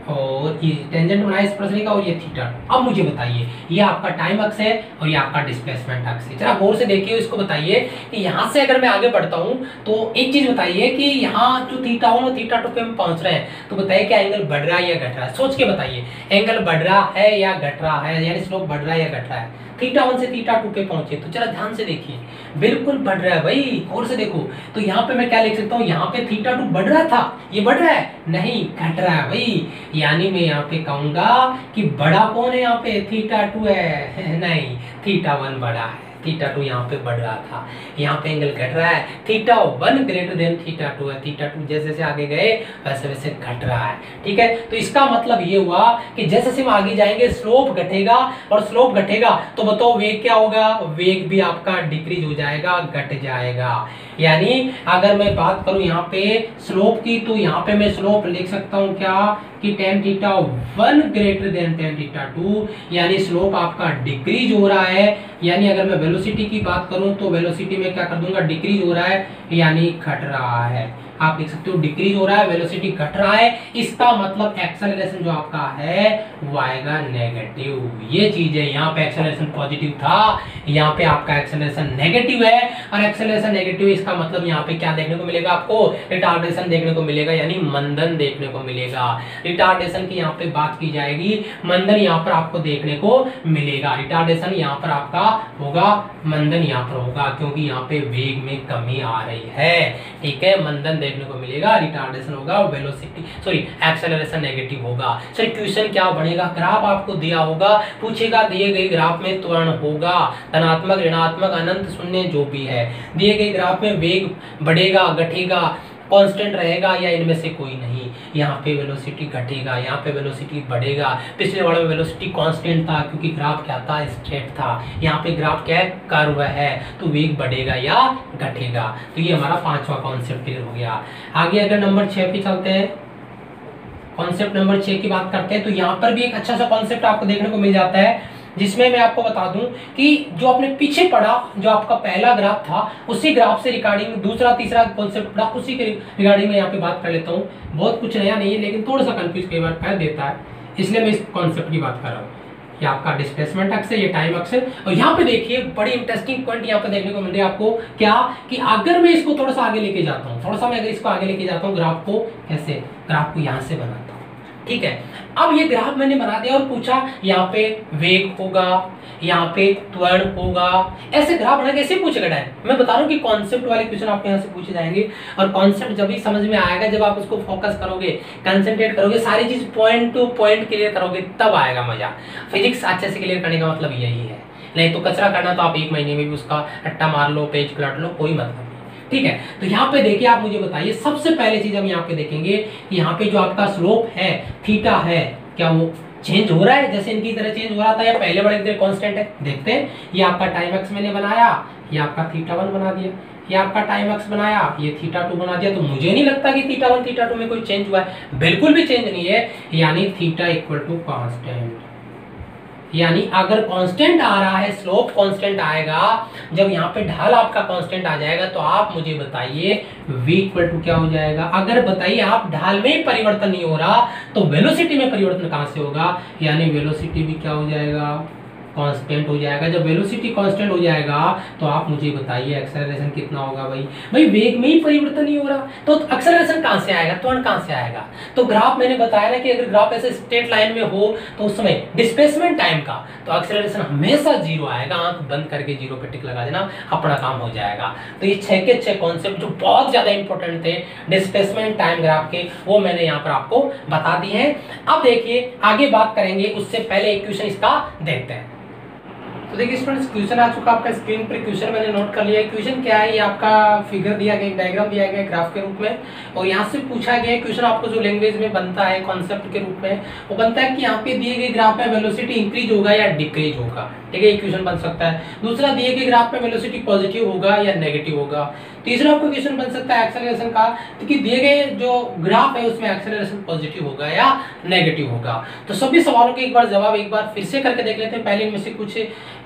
Speaker 1: और ये टेंजेंट बनाया इस प्रश्न का और ये थीटा। अब मुझे बताइए ये आपका टाइम अक्ष है और ये आपका डिस्प्लेसमेंट अक्ष है। जरा गौर से देखिए, इसको बताइए कि यहाँ से अगर मैं आगे बढ़ता हूँ तो एक चीज बताइए कि यहाँ जो थीटा 1 और थीटा 2 पे हम पहुंच रहे हैं, तो बताइए क्या एंगल बढ़ रहा है या घट रहा है? सोच के बताइए, एंगल बढ़ रहा है या घट रहा है, यानी स्लोप बढ़ रहा है या घट रहा है? थीटा 1 से थीटा 2 पे पहुंचे तो जरा ध्यान से देखिए, बिल्कुल बढ़ रहा है भाई, और से देखो। तो यहाँ पे मैं क्या लिख सकता हूँ, यहाँ पे थीटा 2 बढ़ रहा था, ये बढ़ रहा है नहीं, घट रहा है भाई। यानी मैं यहाँ पे कहूंगा कि बड़ा कौन है, यहाँ पे थीटा 2 है नहीं, थीटा 1 बड़ा है, थीटा 2 यहाँ पे बढ़ रहा था, यहाँ पे एंगल घट रहा है, थीटा 1 ग्रेटर देन थीटा 2 है, थीटा 2 जैसे जैसे आगे गए वैसे वैसे घट रहा है। ठीक है, तो इसका मतलब ये हुआ कि जैसे जैसे हम आगे जाएंगे स्लोप घटेगा, और स्लोप घटेगा तो बताओ वेग क्या होगा, वेग भी आपका डिक्रीज हो जाएगा, घट जाएगा। यानी अगर मैं बात करूं यहाँ पे स्लोप की, तो यहाँ पे मैं स्लोप लिख सकता हूँ क्या कि tan theta 1 greater than tan theta 2, यानी स्लोप आपका डिक्रीज हो रहा है। यानी अगर मैं वेलोसिटी की बात करूं तो वेलोसिटी में क्या कर दूंगा, डिक्रीज हो रहा है, यानी घट रहा है। आप लिख सकते हो डिक्रीज हो रहा है, वेलोसिटी घट रहा है, इसका मतलब एक्सेलरेशन जो आपका है वो आएगा नेगेटिव। ये चीज है, यहाँ पे एक्सेलरेशन पॉजिटिव था, यहाँ पे आपका एक्सेलरेशन नेगेटिव है, और एक्सेलरेशन नेगेटिव इसका मतलब यहाँ पे क्या देखने को मिलेगा आपको, रिटार्डेशन देखने को मिलेगा, यानी मंदन देखने को मिलेगा। रिटार्डेशन की यहाँ पे बात की जाएगी, मंदन यहाँ पर आपको देखने को मिलेगा। रिटार्डेशन यहाँ पर आपका होगा, मंदन यहाँ पर होगा, क्योंकि यहाँ पे वेग में कमी आ रही है। ठीक है, मंदन देखने को मिलेगा, रिटार्डेशन होगा, वेलोसिटी सॉरी एक्सेलरेशन नेगेटिव होगा। सर क्वेश्चन क्या बनेगा, ग्राफ आपको दिया होगा, पूछेगा दिए गए ग्राफ में त्वरण होगा, धनात्मक ऋणात्मक अनंत शून्य जो भी है, दिए गए ग्राफ में वेग बढ़ेगा घटेगा, कांस्टेंट रहेगा या इनमें से कोई नहीं। यहाँ पे वेलोसिटी घटेगा, यहाँ पे वेलोसिटी बढ़ेगा। पिछले वाले में वेलोसिटी कांस्टेंट था क्योंकि ग्राफ क्या था, स्ट्रेट था। यहाँ पे ग्राफ क्या है, कर्व है, तो वेग बढ़ेगा या घटेगा। तो ये हमारा 5वां कॉन्सेप्ट क्लियर हो गया। आगे अगर नंबर 6 पे चलते हैं, कॉन्सेप्ट नंबर 6 की बात करते हैं, तो यहाँ पर भी एक अच्छा सा कॉन्सेप्ट आपको देखने को मिल जाता है, जिसमें मैं आपको बता दूं कि जो आपने पीछे पढ़ा, जो आपका पहला ग्राफ था, उसी ग्राफ से रिगार्डिंग दूसरा तीसरा कॉन्सेप्ट पढ़ा, उसी के रिगार्डिंग में यहाँ पे बात कर लेता हूँ। बहुत कुछ नया नहीं है, लेकिन थोड़ा सा कंफ्यूज कई बार कर देता है, इसलिए मैं इस कॉन्सेप्ट की बात कर रहा हूँ। ये आपका डिस्प्लेसमेंट अक्ष है, ये टाइम अक्ष है। और यहाँ पे देखिए बड़ी इंटरेस्टिंग पॉइंट यहाँ पे देखने को मिल रही है आपको, क्या कि अगर मैं इसको थोड़ा सा आगे लेके जाता हूँ, थोड़ा सा मैं अगर इसको आगे लेके जाता हूँ, ग्राफ को कैसे, ग्राफ को यहाँ से बनाता हूँ। ठीक है, अब ये ग्राफ मैंने बना दिया और पूछा यहाँ पे वेग होगा, यहाँ पे त्वरण होगा, ऐसे ग्राफ बना कैसे पूछेगा डायरेक्ट। मैं बता रहा हूँ कि कॉन्सेप्ट वाले क्वेश्चन आपके यहाँ से पूछे जाएंगे, और कॉन्सेप्ट जब भी समझ में आएगा, जब आप उसको फोकस करोगे, कंसंट्रेट करोगे, सारी चीज पॉइंट टू पॉइंट क्लियर करोगे, तब आएगा मजा। फिजिक्स अच्छे से क्लियर करने का मतलब यही है, नहीं तो कचरा करना तो आप 1 महीने में भी उसका रट्टा मार लो, पेज पलट लो, कोई मतलब नहीं। ठीक है, तो यहाँ पे देखिए, आप मुझे बताइए सबसे पहले चीज हम यहाँ पे देखेंगे, यहाँ पे जो आपका स्लोप है थीटा है, क्या वो चेंज हो रहा है जैसे इनकी तरह चेंज हो रहा था, या पहले बड़े तरह कांस्टेंट है? देखते हैं। ये आपका टाइम अक्ष मैंने बनाया, ये आपका थीटा 1 बना दिया, ये आपका टाइम अक्ष बनाया, ये थीटा 2 बना दिया। तो मुझे नहीं लगता कि थीटा 1 थीटा 2 में कोई चेंज हुआ है, बिल्कुल भी चेंज नहीं है, यानी थीटा इक्वल टू कांस्टेंट। यानी अगर कांस्टेंट आ रहा है, स्लोप कांस्टेंट आएगा, जब यहाँ पे ढाल आपका कांस्टेंट आ जाएगा, तो आप मुझे बताइए v इक्वल टू क्या हो जाएगा। अगर बताइए आप ढाल में परिवर्तन नहीं हो रहा, तो वेलोसिटी में परिवर्तन कहां से होगा, यानी वेलोसिटी भी क्या हो जाएगा, कांस्टेंट हो जाएगा। जब वेलोसिटी कांस्टेंट हो जाएगा, तो आप मुझे बताइए एक्सेलरेशन कितना होगा। भाई वेग में ही परिवर्तन नहीं हो रहा, तो एक्सेलरेशन कहां से आएगा, त्वरण कहां से आएगा। तो ग्राफ मैंने बताया ना कि अगर ग्राफ ऐसे स्ट्रेट लाइन में हो, तो उस समय डिस्प्लेसमेंट टाइम का, तो एक्सेलरेशन हमेशा 0 आएगा। आंख बंद करके 0 पे टिक लगा देना, अपना काम हो जाएगा। तो ये 6 के 6 कॉन्सेप्ट जो बहुत ज्यादा इंपॉर्टेंट थे डिस्प्लेसमेंट टाइम ग्राफ के, वो मैंने यहाँ पर आपको बता दिए हैं। अब देखिए आगे बात करेंगे, उससे पहले एक क्वेश्चन इसका देखते हैं। तो देखिए स्टूडेंट्स, क्वेश्चन आ चुका आपका स्क्रीन पर, क्वेश्चन मैंने नोट कर लिया है। क्वेश्चन क्या है, ये आपका फिगर दिया गया, डायग्राम दिया गया ग्राफ के रूप में, और यहाँ से पूछा गया क्वेश्चन आपको जो लैंग्वेज में बनता है कॉन्सेप्ट के रूप में, वो बनता है कि यहाँ पे दिए गए ग्राफ में वेलोसिटी इंक्रीज होगा या डिक्रीज होगा। ठीक है, ये क्वेश्चन बन सकता है। दूसरा, दिए गए ग्राफ में वेलोसिटी पॉजिटिव होगा या नेगेटिव होगा। तीसरा आपको क्वेश्चन बन सकता है एक्सेलरेशन का, कि दिए गए जो ग्राफ है उसमें एक्सेलरेशन पॉजिटिव होगा या नेगेटिव होगा। तो सभी सवालों के एक बार जवाब एक बार फिर से करके देख लेते हैं। पहले इनमें से कुछ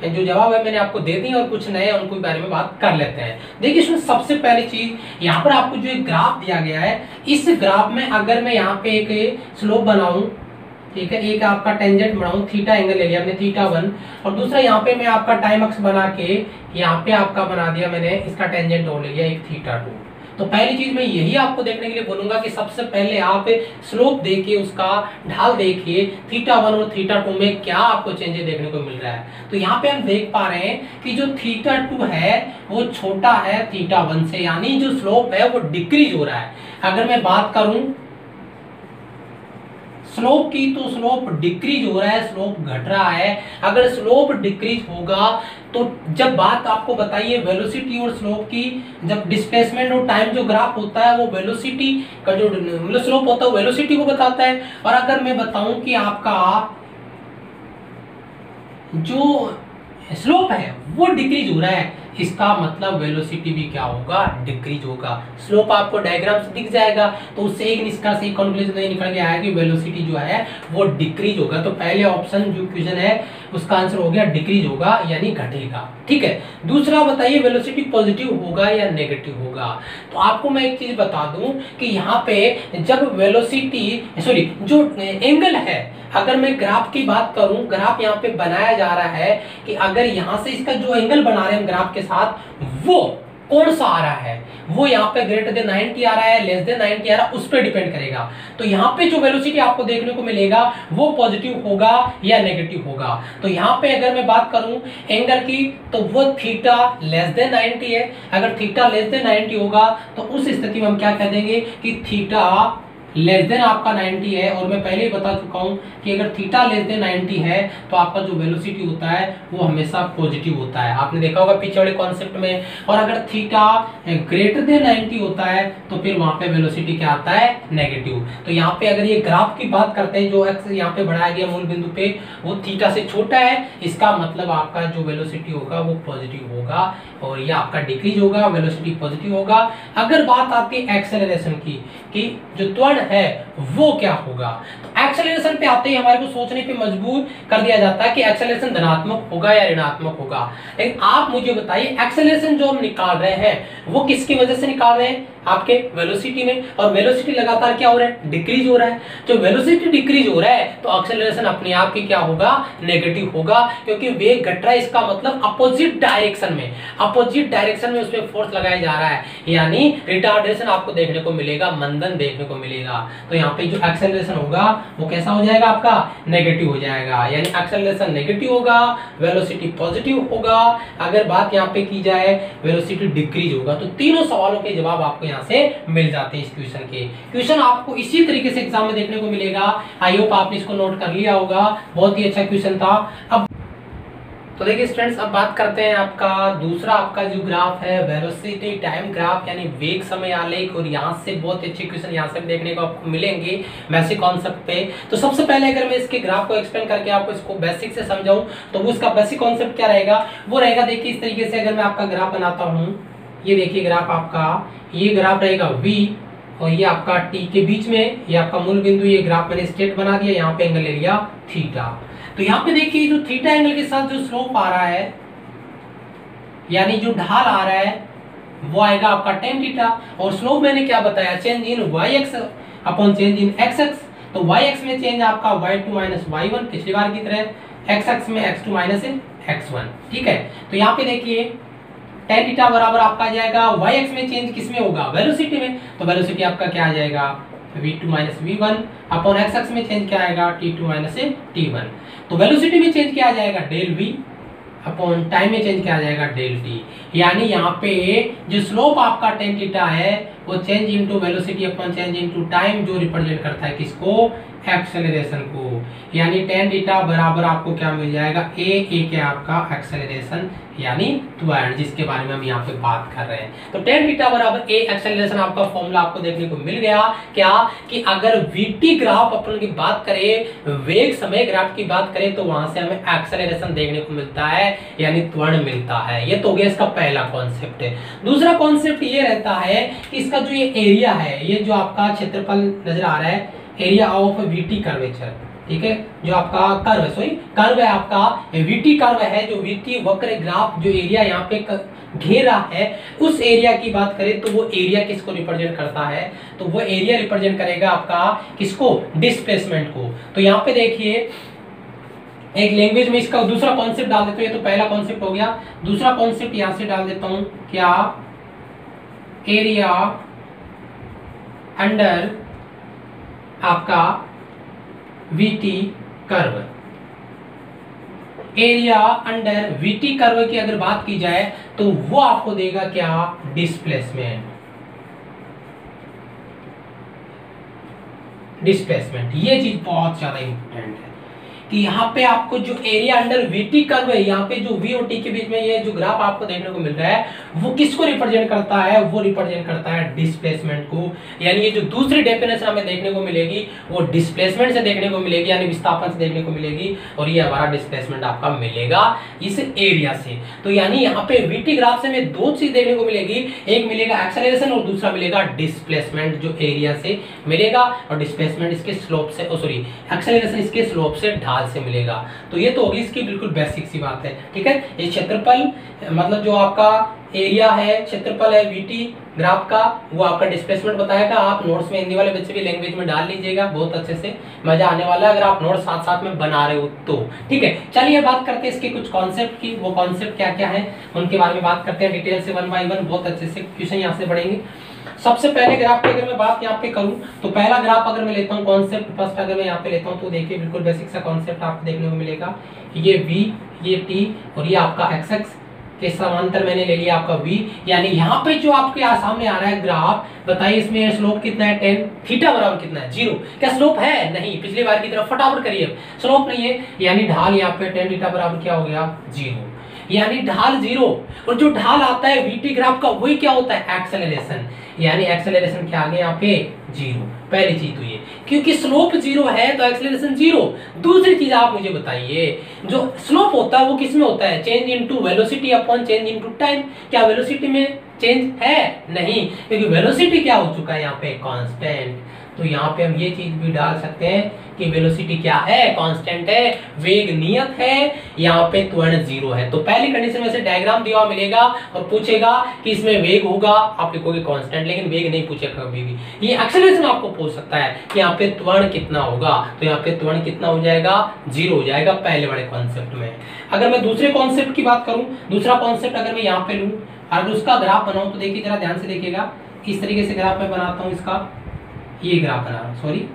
Speaker 1: जो जवाब है मैंने आपको दे दी, और कुछ नए उनको बारे में बात कर लेते हैं। देखिए इसमें सबसे पहली चीज, यहाँ पर आपको जो एक ग्राफ दिया गया है, इस ग्राफ में अगर मैं यहाँ पे एक स्लोप बनाऊं, ठीक है, एक आपका टेंजेंट बनाऊं, थीटा एंगल ले लिया हमने थीटा 1, और दूसरा यहाँ पे मैं आपका टाइम अक्ष बना के यहाँ पे आपका बना दिया मैंने इसका टेंजेंट और ले लिया एक थीटा 2। तो पहली चीज मैं यही आपको देखने के लिए बोलूंगा कि सबसे पहले आप स्लोप देखिए, उसका ढाल देखिए थीटा 1 और थीटा 2 में क्या आपको चेंजेस देखने को मिल रहा है। तो यहाँ पे हम देख पा रहे हैं कि जो थीटा 2 है वो छोटा है थीटा 1 से, यानी जो स्लोप है वो डिक्रीज हो रहा है। अगर मैं बात करूं स्लोप की, तो स्लोप डिक्रीज हो रहा है, स्लोप घट रहा है। अगर स्लोप डिक्रीज होगा तो जब बात आपको बताइए वेलोसिटी और स्लोप की, जब डिस्प्लेसमेंट और टाइम जो ग्राफ होता है वो वेलोसिटी का जो मतलब स्लोप होता है वो वेलोसिटी को बताता है। और अगर मैं बताऊं कि आपका जो स्लोप है वो डिक्रीज हो रहा है, इसका मतलब वेलोसिटी भी क्या होगा, डिक्रीज होगा। स्लोप आपको डायग्राम से दिख जाएगा, तो उससे एक निष्कर्ष एक कंक्लूजन नहीं निकल के आया कि वेलोसिटी जो है वो डिक्रीज होगा। तो पहले ऑप्शन जो क्वेश्चन है उसका आंसर हो गया डिक्रीज होगा यानी घटेगा। ठीक है, दूसरा बताइए वेलोसिटी पॉजिटिव होगा या नेगेटिव होगा। तो आपको मैं एक चीज बता दूं कि यहाँ पे जब वेलोसिटी सॉरी जो एंगल है, अगर मैं ग्राफ की बात करूं, ग्राफ यहाँ पे बनाया जा रहा है कि अगर यहाँ से इसका जो एंगल बना रहे हैं ग्राफ के साथ, वो कौन सा आ रहा है, वो यहाँ पे ग्रेटर देन 90 आ रहा है, लेस देन 90 आ रहा है, उस पर डिपेंड करेगा। तो यहाँ पे जो वेलोसिटी आपको देखने को मिलेगा वो पॉजिटिव होगा या नेगेटिव होगा। तो यहाँ पे अगर मैं बात करूं एंगल की, तो वो थीटा लेस देन 90 है। अगर थीटा लेस देन 90 होगा तो उस स्थिति में हम क्या कह देंगे कि थीटा लेस देन आपका 90 है। और मैं पहले ही बता चुका हूं कि अगर थीटा लेस देन 90 है तो आपका जो वेलोसिटी होता है वो हमेशा पॉजिटिव होता है, आपने देखा होगा पीछे वाले कॉन्सेप्ट में। और अगर थीटा ग्रेटर देन 90 होता है तो फिर वहां पे वेलोसिटी क्या आता है, नेगेटिव। तो यहाँ पे अगर ये ग्राफ की बात करते हैं, जो एक्स यहाँ पे बढ़ाया गया मूल बिंदु पे वो थीटा से छोटा है, इसका मतलब आपका जो वेलोसिटी होगा वो पॉजिटिव होगा और ये आपका डिक्रीज होगा, वेलोसिटी पॉजिटिव होगा। अगर बात आती है एक्सेलरेशन की कि जो त्वरण है वो क्या होगा, तो एक्सेलरेशन पे आते ही हमारे को सोचने पे मजबूर कर दिया जाता है कि एक्सेलरेशन धनात्मक होगा या ऋणात्मक होगा। लेकिन आप मुझे बताइए एक्सेलरेशन जो हम निकाल रहे हैं वो किसकी वजह से निकाल रहे हैं, आपके वेलोसिटी में। और वेलोसिटी लगातार क्या हो रहा है, डिक्रीज हो रहा है। जो वेलोसिटी डिक्रीज हो रहा है तो एक्सेलरेशन अपने आप ही क्या होगा, नेगेटिव होगा, क्योंकि वेग घट रहा है, इसका मतलब अपोजिट डायरेक्शन में, अपोजिट डायरेक्शन में उसमें फोर्स लगाया जा रहा है, यानी रिटार्डेशन आपको देखने को मिलेगा, मंदन देखने को मिलेगा। तो यहाँ पे जो एक्सेलरेशन होगा वो कैसा हो जाएगा, आपका नेगेटिव हो जाएगा, यानी एक्सेलरेशन नेगेटिव होगा, वेलोसिटी पॉजिटिव होगा। अगर बात यहाँ पे की जाए वेलोसिटी डिक्रीज होगा। तो तीनों सवालों के जवाब आपको यहाँ से मिल जाते हैं इस क्वेश्चन के। क्वेश्चन आपको इसी तरीके से एग्जाम में देखने को मिलेगा। आई होप आपने इसको नोट कर लिया होगा, बहुत ही अच्छा क्वेश्चन था। अब तो देखिए स्टूडेंट्स, अब बात करते हैं आपका दूसरा आपका जो ग्राफ है वेलोसिटी टाइम ग्राफ यानी वेग समय आलेख। और यहाँ से बहुत अच्छे क्वेश्चन यहाँ से देखने को आपको मिलेंगे बेसिक कॉन्सेप्ट पे। तो सबसे पहले अगर मैं इसके ग्राफ को एक्सप्लेन करके आपको इसको बेसिक से समझाऊं तो वो इसका बेसिक कॉन्सेप्ट क्या रहेगा, वो रहेगा देखिए इस तरीके से। अगर मैं आपका ग्राफ बनाता हूँ, ये देखिए ग्राफ आपका, ये ग्राफ रहेगा V और ये आपका T के बीच में ये आपका मूल बिंदु, ये ग्राफ मैंने स्ट्रेट बना दिया, यहाँ पे एंगल ले लिया थीटा। तो यहाँ पे देखिए जो थीटा एंगल के साथ जो स्लोप आ रहा है यानी जो ढाल आ रहा है वो आएगा आपका tan थीटा। और स्लोप मैंने क्या बताया, change in y x upon change in x x. तो y एक्स में चेंज आपका y2 माइनस y1 पिछली बार की तरह, x एक्स में x2 माइनस x1। ठीक है, तो यहाँ पे देखिए tan थीटा बराबर आपका आ जाएगा y एक्स में चेंज किसमें होगा, वेलोसिटी में। तो वेलोसिटी आपका क्या आ जाएगा, v2 minus v1 upon x x में चेंज क्या आएगा, t2 माइनस t1। तो वेलोसिटी में चेंज क्या आ जाएगा, डेल v अपॉन टाइम में चेंज क्या आ जाएगा, डेल t। यानी यहाँ पे जो स्लोप आपका tan थीटा है वो change into velocity upon change into time, जो रिप्रेजेंट करता है किसको, एक्सेलरेशन को। यानी tan थीटा बराबर आपको क्या मिल जाएगा, a क्या आपका एक्सेलरेशन यानी त्वरण, जिसके बारे में हम यहाँ पे बात कर रहे हैं। तो tan थीटा बराबर a एक्सेलरेशन आपका फॉर्मूला आपको देखने को मिल गया। क्या कि अगर vt ग्राफ अपन की बात करें, वेग समय ग्राफ की बात करें, तो वहां से हमें एक्सेलरेशन देखने को मिलता है यानी त्वरण मिलता है। ये तो हो गया इसका पहला कॉन्सेप्ट है। दूसरा कॉन्सेप्ट ये रहता है कि इसका जो ये एरिया है, ये जो आपका क्षेत्रफल नजर आ रहा है, एरिया ऑफ वीटी कर्वेचर, ठीक है, जो आपका कर्व है, सॉरी कर्व है आपका वीटी कर्व है, जो वीटी वक्र ग्राफ जो एरिया यहाँ पे घेरा है, उस एरिया की बात करें तो वो एरिया किसको रिप्रेजेंट करता है, तो वो एरिया रिप्रेजेंट करेगा आपका किसको, डिस्प्लेसमेंट को। तो यहाँ पे देखिए एक लैंग्वेज में इसका दूसरा कॉन्सेप्ट डाल देता हूँ, ये तो पहला कॉन्सेप्ट हो गया, दूसरा कॉन्सेप्ट यहां से डाल देता हूं, क्या, एरिया अंडर आपका VT curve. Area under VT curve की अगर बात की जाए तो वो आपको देगा क्या, डिस्प्लेसमेंट। डिस्प्लेसमेंट ये चीज बहुत ज्यादा इंपॉर्टेंट है कि यहाँ पे आपको जो एरिया अंडर वीटी कर्व है, यहाँ पे जो वी और टी के बीच में ये जो ग्राफ आपको देखने को मिल रहा है वो किसको रिप्रेजेंट करता है, वो रिप्रेजेंट करता है डिस्प्लेसमेंट को। यानी ये जो दूसरी डेफिनेशन हमें देखने को मिलेगी वो डिस्प्लेसमेंट से देखने को मिलेगी, यानी विस्थापन से देखने को मिलेगी, और ये हमारा डिस्प्लेसमेंट आपका मिलेगा इस एरिया से। तो यानी यहाँ पे वीटी ग्राफ से हमें दो चीज देखने को मिलेगी, एक मिलेगा एक्सेलरेशन और दूसरा मिलेगा डिस्प्लेसमेंट, जो एरिया से मिलेगा, और डिस्प्लेसमेंट इसके स्लोप से, सॉरी एक्सेलरेशन इसके स्लोप से, ढाल से मिलेगा। तो ये तो होगी इसकी बिल्कुल बेसिक सी बात है, ठीक है। ये क्षेत्रफल मतलब जो आपका एरिया है, क्षेत्रफल है वीटी ग्राफ का, वो आपका डिस्प्लेसमेंट बताएगा। आप नोट्स में हिंदी वाले बच्चे भी लैंग्वेज में डाल लीजिएगा, बहुत अच्छे से मजा आने वाला है अगर आप नोट्स साथ साथ में बना रहे हो तो, ठीक है। चलिए बात करते हैं इसके कुछ कॉन्सेप्ट की, वो कॉन्सेप्ट क्या क्या है उनके बारे में बात करते हैं डिटेल से, वन बाय वन, बहुत अच्छे से क्वेश्चन यहाँ से पढ़ेंगे। सबसे पहले ग्राफ की अगर मैं बात यहाँ पे करूं तो पहला ग्राफ अगर मैं लेता हूं, कॉन्सेप्ट फर्स्ट अगर मैं यहाँ पे लेता हूं तो देखिए बिल्कुल बेसिक सा कॉन्सेप्ट आपको देखने को मिलेगा। ये v, ये t और ये आपका x के समांतर मैंने ले लिया आपका v। यानी यहाँ पे जो आपके सामने आ रहा है ग्राफ, बताइए इसमें स्लोप कितना है, 10, थीटा बराबर कितना है, 0। क्या स्लोप है? नहीं, पिछली बार की तरफ फटाफट करिए, स्लोप नहीं है। यानी ढाल यहाँ पे 10 थीटा बराबर क्या हो गया, 0। यानी ढाल 0, और जो ढाल आता है वीटी ग्राफ का वही क्या होता है, एक्सेलरेशन। यानी एक्सेलरेशन क्या आ गया यहाँ पे, 0। पहली चीज तो ये, क्योंकि स्लोप 0 है तो एक्सेलरेशन 0। दूसरी चीज आप मुझे बताइए, जो स्लोप होता है वो किस में होता है, change into velocity upon change into time. क्या वेलोसिटी में चेंज है? नहीं, क्योंकि वेलोसिटी क्या हो चुका है यहाँ पे, कांस्टेंट। तो यहाँ पे हम ये चीज भी डाल सकते हैं कि वेलोसिटी क्या है, कांस्टेंट है, वेग नियत है, यहाँ पे त्वरण 0 है। तो पहली कंडीशन में से डायग्राम दिया मिलेगा और पूछेगा कि इसमें वेग होगा, आप लिखोगे कांस्टेंट, लेकिन वेग नहीं पूछेगा कभी भी। ये एक्सेलरेशन आपको पूछ सकता है कि यहाँ पे त्वरण कितना होगा, तो यहाँ पे त्वरण कितना हो जाएगा, 0 हो जाएगा पहले वाले कॉन्सेप्ट में। अगर मैं दूसरे कॉन्सेप्ट की बात करूं, दूसरा कॉन्सेप्ट अगर मैं यहाँ पे लूं और उसका ग्राफ बनाऊं तो देखिए जरा ध्यान से देखिएगा, इस तरीके से ग्राफ मैं बनाता हूं, इसका ये ग्राफ बना रहा हूं, सॉरी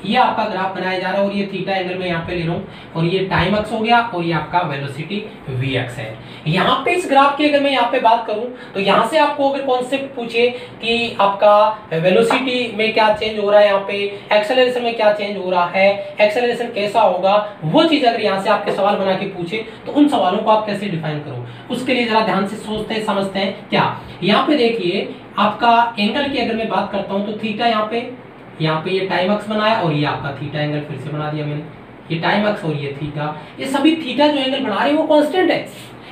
Speaker 1: ये आपका ग्राफ बनाया जा रहा है, और ये थीटा एंगल में यहाँ पे ले रहा हूँ, और ये टाइम एक्स हो गया, और ये आपका वेलोसिटी वी एक्स है। यहाँ पे इस ग्राफ की अगर मैं यहाँ पे बात करूँ तो यहाँ से आपको अगर कॉन्सेप्ट पूछे कि आपका वेलोसिटी में क्या चेंज हो रहा है, यहाँ पे एक्सेलरेशन में क्या चेंज हो रहा है, एक्सेलरेशन कैसा होगा, वो चीज अगर यहाँ से आपके सवाल बना के पूछे तो उन सवालों को आप कैसे डिफाइन करो, उसके लिए जरा ध्यान से सोचते हैं, समझते हैं। क्या यहाँ पे देखिए आपका एंगल की अगर मैं बात करता हूँ तो थीटा यहाँ पे ये टाइम एक्स बनाया, और ये आपका थीटा एंगल फिर से बना दिया मैंने, ये टाइम एक्स और ये थीटा, ये सभी थीटा जो एंगल बना रहे हैं वो कांस्टेंट है,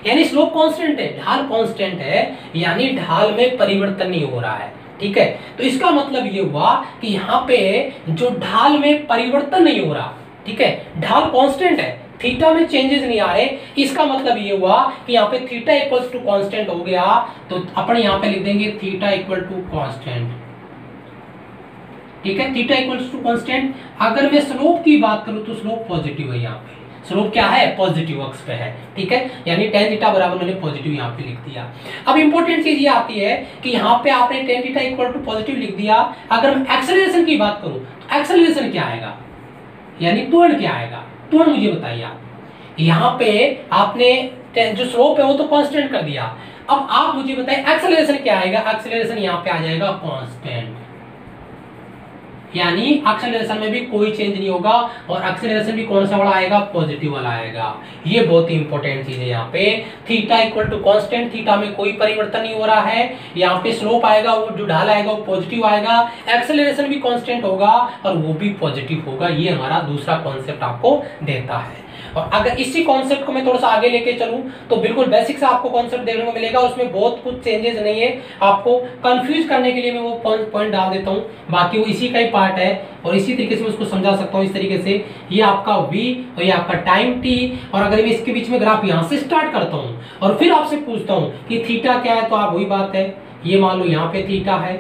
Speaker 1: यानी स्लोप कांस्टेंट है, ढाल कांस्टेंट है, यानी ढाल में परिवर्तन नहीं हो रहा है, ठीक है। तो इसका मतलब ये हुआ कि यहाँ पे जो ढाल में परिवर्तन नहीं हो रहा, ठीक है, ढाल कांस्टेंट है, थीटा में चेंजेस नहीं आ रहे। इसका मतलब ये हुआ कि यहाँ पे थीटा इक्वल्स टू कांस्टेंट हो गया, तो अपन यहाँ पे लिख देंगे थीटा इक्वल टू कांस्टेंट, ठीक है, थीटा इक्वल्स टू कांस्टेंट। अगर मैं स्लोप की बात करूं तो स्लोप पॉजिटिव है, यहाँ पे स्लोप क्या है, पॉजिटिव अक्ष पे है, ठीक है, यानी tan थीटा बराबर मैंने पॉजिटिव यहाँ पे लिख दिया। अब इंपॉर्टेंट चीज ये आती है कि यहाँ पे आपने tan theta equal to positive लिख दिया, अगर मैं एक्सेलरेशन की बात करूं तो एक्सेलरेशन क्या आएगा, यानी त्वरण क्या आएगा, त्वरण मुझे बताइए आप। यहाँ पे आपने जो स्लोप है वो तो कांस्टेंट कर दिया, अब आप मुझे बताइए एक्सेलरेशन क्या आएगा, एक्सेलरेशन यहाँ पे आ जाएगा कांस्टेंट, यानी एक्सेलरेशन में भी कोई चेंज नहीं होगा, और एक्सेलरेशन भी कौन सा वाला आएगा, पॉजिटिव वाला आएगा। ये बहुत ही इंपॉर्टेंट चीज है यहाँ पे, theta equal to constant, theta में कोई परिवर्तन नहीं हो रहा है, यहाँ पे स्लोप आएगा, वो जो ढाल आएगा वो पॉजिटिव आएगा, एक्सेलरेशन भी कांस्टेंट होगा और वो भी पॉजिटिव होगा। ये हमारा दूसरा कॉन्सेप्ट आपको देता है। और अगर इसी कॉन्सेप्ट को मैं थोड़ा सा आगे लेके चलूं तो बिल्कुल बेसिक से आपको कॉन्सेप्ट देखने को मिलेगा, उसमें बहुत कुछ चेंजेस नहीं है। आपको कंफ्यूज करने के लिए मैं वो पॉइंट डाल देता हूं, बाकी वो इसी का ही पार्ट है और इसी तरीके से मैं उसको समझा सकता हूं। इस तरीके से ये आपका v और ये आपका टाइम t, और अगर मैं इसके बीच में ग्राफ यहां से स्टार्ट करता हूं और फिर आपसे पूछता हूं कि थीटा क्या है, तो आप वही बात है, ये मान लो यहाँ पे थीटा है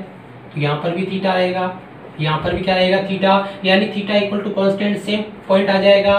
Speaker 1: तो यहाँ पर भी थीटा रहेगा, यहाँ पर भी क्या रहेगा थीटा, यानी theta equal to constant, same point आ जाएगा।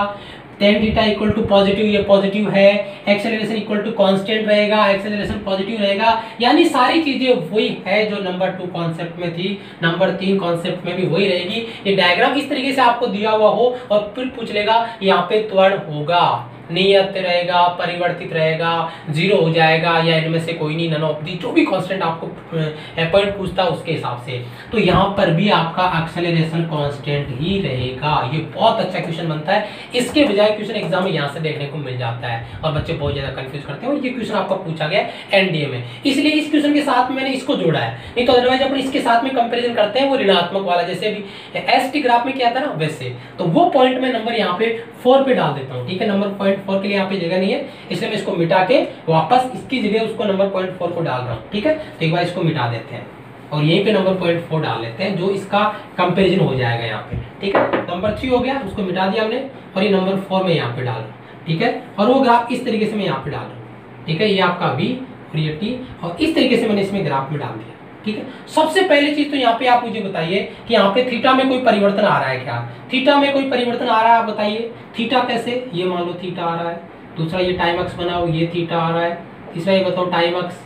Speaker 1: tan theta equal to positive, ये पॉजिटिव है। एक्सेलरेशन इक्वल टू कांस्टेंट रहेगा, एक्सेलरेशन पॉजिटिव रहेगा, यानी सारी चीजें वही है जो नंबर 2 कॉन्सेप्ट में थी, नंबर 3 कॉन्सेप्ट में भी वही रहेगी। ये डायग्राम इस तरीके से आपको दिया हुआ हो और फिर पूछ लेगा यहाँ पे त्वरण होगा, नियत रहेगा, परिवर्तित रहेगा, जीरो हो जाएगा, या इनमें से कोई नहीं, नन ऑफ दी, जो भी कांस्टेंट आपको पॉइंट पूछता है उसके हिसाब से। तो यहाँ पर भी आपका एक्सेलरेशन कांस्टेंट ही रहेगा। ये बहुत अच्छा क्वेश्चन बनता है, इसके बजाय क्वेश्चन एग्जाम में यहाँ से देखने को मिल जाता है और बच्चे बहुत ज्यादा कंफ्यूज करते हैं। और ये क्वेश्चन आपका पूछा गया एनडीए में, इसलिए इस क्वेश्चन के साथ मैंने इसको जोड़ा है, नहीं तो अदरवाइज अपन इसके साथ में कंपेरिजन करते हैं वो ऋणात्मक वाला, जैसे भी एसटी ग्राफ में क्या था ना वैसे। तो वो पॉइंट में नंबर यहाँ पे 4 पे डाल देता हूँ, ठीक है। नंबर पॉइंट 4 के लिए यहाँ पे जगह नहीं है, इसलिए मैं इसको मिटा के वापस इसकी जगह उसको नंबर पॉइंट 4 को डाल रहा हूँ, ठीक है। तो एक बार इसको मिटा देते हैं और यहीं पे नंबर पॉइंट 4 डाल लेते हैं, जो इसका कंपैरिजन हो जाएगा यहाँ पे, ठीक है। नंबर 3 हो गया, उसको मिटा दिया हमने और ये नंबर 4 में यहाँ पे डाल रहा हूँ, ठीक है। और वो ग्राफ इस तरीके से मैं यहाँ पे डाल रहा हूँ, ठीक है। ये आपका v और ये t, और इस तरीके से मैंने इसमें ग्राफ में डाल दिया, ठीक है। सबसे पहली चीज तो यहाँ पे आप मुझे बताइए कि यहाँ पे थीटा में कोई परिवर्तन आ रहा है क्या? थीटा में कोई परिवर्तन आ रहा है, आप बताइए। थीटा कैसे? ये मान लो थीटा आ रहा है, दूसरा ये टाइम अक्स बनाओ, ये थीटा आ रहा है, तीसरा ये बताओ टाइम अक्स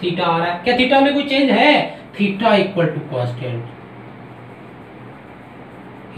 Speaker 1: थीटा आ रहा है, क्या थीटा में कोई चेंज है? थीटा इक्वल टू कांस्टेंट,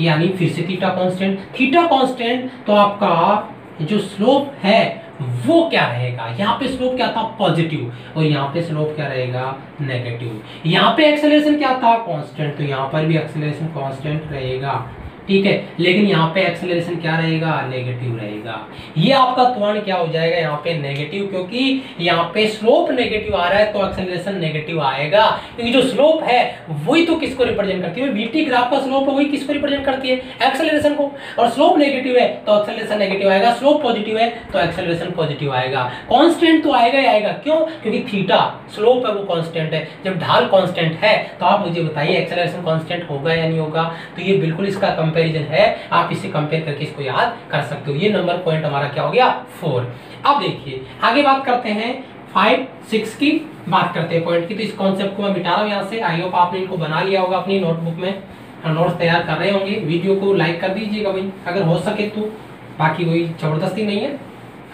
Speaker 1: यानी फिर से थीटा कांस्टेंट। थीटा कांस्टेंट तो आपका जो स्लोप है वो क्या रहेगा? यहाँ पे स्लोप क्या था? पॉजिटिव, और यहाँ पे स्लोप क्या रहेगा? नेगेटिव। यहाँ पे एक्सेलरेशन क्या था? कांस्टेंट, तो यहाँ पर भी एक्सेलरेशन कांस्टेंट रहेगा, ठीक है। लेकिन यहाँ पे एक्सेलरेशन क्या रहेगा? नेगेटिव रहेगा। ये आपका त्वरण क्या हो जाएगा? यहाँ पे नेगेटिव, क्योंकि यहाँ पे स्लोप नेगेटिव आ रहा है तो एक्सेलरेशन नेगेटिव आएगा, क्योंकि जो स्लोप है वही तो किसको रिप्रेजेंट करती है? वीटी ग्राफ का स्लोप है, वही किसको रिप्रेजेंट करती है? एक्सेलरेशन को। और स्लोप नेगेटिव है तो एक्सेलरेशन नेगेटिव आएगा, स्लोप पॉजिटिव है तो एक्सेलरेशन पॉजिटिव आएगा। कांस्टेंट तो आएगा ही आएगा, क्यों? क्योंकि थीटा स्लोप है वो कांस्टेंट है। जब ढाल कांस्टेंट है तो आप मुझे बताइए एक्सेलरेशन कांस्टेंट होगा या नहीं होगा? तो ये बिल्कुल इसका कंपैरिजन है, आप इसे कंपेयर करके इसको याद कर सकते हो। ये नंबर पॉइंट हमारा क्या हो गया? 4। अब देखिए आगे बात करते हैं 5, 6 की बात करते हैं पॉइंट की। तो इस कॉन्सेप्ट को मैं मिटा रहा हूं यहाँ से। आई होप आपने इनको बना लिया होगा अपनी नोटबुक में, नोट्स तैयार कर रहे होंगे। वीडियो को लाइक कर दीजिएगा भाई अगर हो सके तो, बाकी कोई जबरदस्ती नहीं है,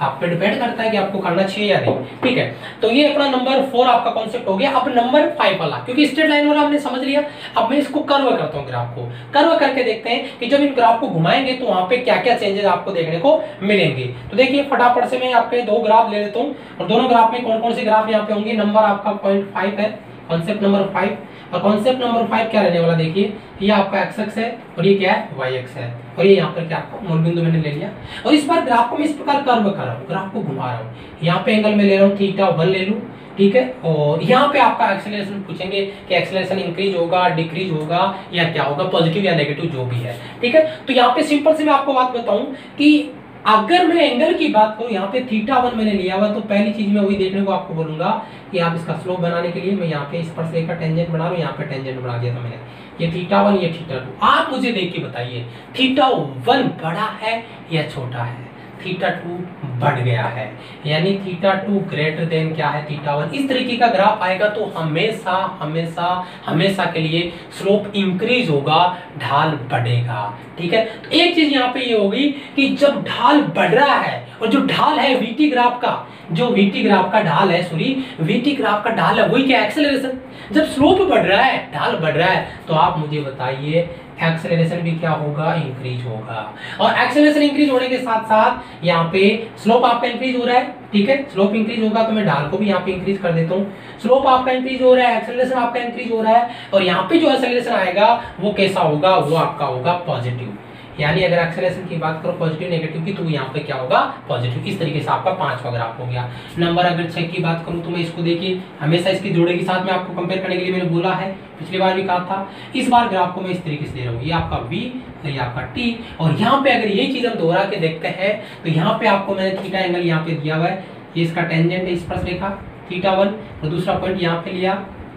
Speaker 1: आप पे डिपेंड करता है कि आपको करना चाहिए या नहीं, ठीक है। तो ये अपना नंबर 4 आपका कॉन्सेप्ट हो गया। अब नंबर 5 वाला, क्योंकि स्ट्रेट लाइन वाला हमने समझ लिया, अब मैं इसको कर्व करता हूँ। ग्राफ को कर्व करके देखते हैं कि जब इन ग्राफ को घुमाएंगे तो वहां पे क्या क्या चेंजेस आपको देखने को मिलेंगे। तो देखिए फटाफट से मैं आपके 2 ग्राफ ले लेता हूँ, और दोनों ग्राफ में कौन कौन से ग्राफ यहाँ पे होंगे। नंबर आपका 0.5 है, कॉन्सेप्ट नंबर 5, और कॉन्सेप्ट नंबर 5 क्या रहने वाला? देखिए ये आपका एक्स एक्स है और ये क्या है? वाई एक्स है, और ये यहाँ पर क्या आपका मूल बिंदु मैंने ले लिया। और इस बार ग्राफ को मैं इस प्रकार कर्व कर रहा हूँ, ग्राफ को घुमा रहा हूँ। यहाँ पे एंगल में ले रहा हूँ θ1 ले लूँ, ठीक है। और यहाँ पे आपका एक्सेलरेशन पूछेंगे कि एक्सेलरेशन इंक्रीज होगा, डिक्रीज होगा, या क्या होगा, पॉजिटिव या नेगेटिव जो भी है, ठीक है। तो यहाँ पे सिंपल से मैं आपको बात बताऊं कि अगर मैं एंगल की बात करूं, यहाँ पे θ1 मैंने लिया हुआ, तो पहली चीज मैं वही देखने को आपको बोलूंगा कि आप इसका स्लोप बनाने के लिए मैं यहाँ पे इस पर से का टेंजेंट बना रहा हूँ, यहाँ पे टेंजेंट बना दिया था मैंने। ये θ1 ये θ2, आप मुझे देख के बताइए θ1 बड़ा है या छोटा है? θ2 बढ़ गया है, यानी θ2 ग्रेटर देन क्या है? θ1। इस तरीके का ग्राफ आएगा तो हमेशा हमेशा हमेशा के लिए स्लोप इंक्रीज होगा, ढाल बढ़ेगा, ठीक है। तो एक चीज यहाँ पे ये होगी कि जब ढाल बढ़ रहा है, और जो ढाल है वीटी ग्राफ का, जो वीटी ग्राफ का ढाल है, सॉरी वीटी ग्राफ का ढाल है, वही क्या? एक्सेलरेशन। जब स्लोप बढ़ रहा है, ढाल बढ़ रहा है, तो आप मुझे बताइए एक्सेलरेशन भी क्या होगा? इंक्रीज होगा। और एक्सेलरेशन इंक्रीज होने के साथ साथ यहाँ पे स्लोप आपका इंक्रीज हो रहा है, ठीक है। स्लोप इंक्रीज होगा तो मैं ढाल को भी यहाँ पे इंक्रीज कर देता हूँ। स्लोप आपका इंक्रीज हो रहा है, एक्सेलरेशन आपका इंक्रीज हो रहा है, और यहाँ पे जो एक्सेलरेशन आएगा वो कैसा होगा? वो आपका होगा पॉजिटिव। यानी अगर एक्सेलरेशन की बात करो पॉजिटिव नेगेटिव की, तो यहाँ पे क्या होगा, पॉजिटिव। इस तरीके से आपका 5वां ग्राफ हो गया। नंबर अगर 6 की बात करूँ तो मैं इसको देखिए हमेशा इसके जोड़े के साथ में आपको कंपेयर करने के लिए मैंने बोला है, पिछली बार भी कहा था। इस बार ग्राफ को मैं इस तरीके से दे रहा हूँ, ये आपका V और ये आपका T, और यहाँ पे अगर यही चीज हम दोहरा के देखते हैं तो यहाँ पे आपको मैंने थीटा एंगल यहाँ पे दिया हुआ है, ये इसका टेंजेंट है स्पर्श रेखा θ1, और दूसरा पॉइंट यहाँ पे लिया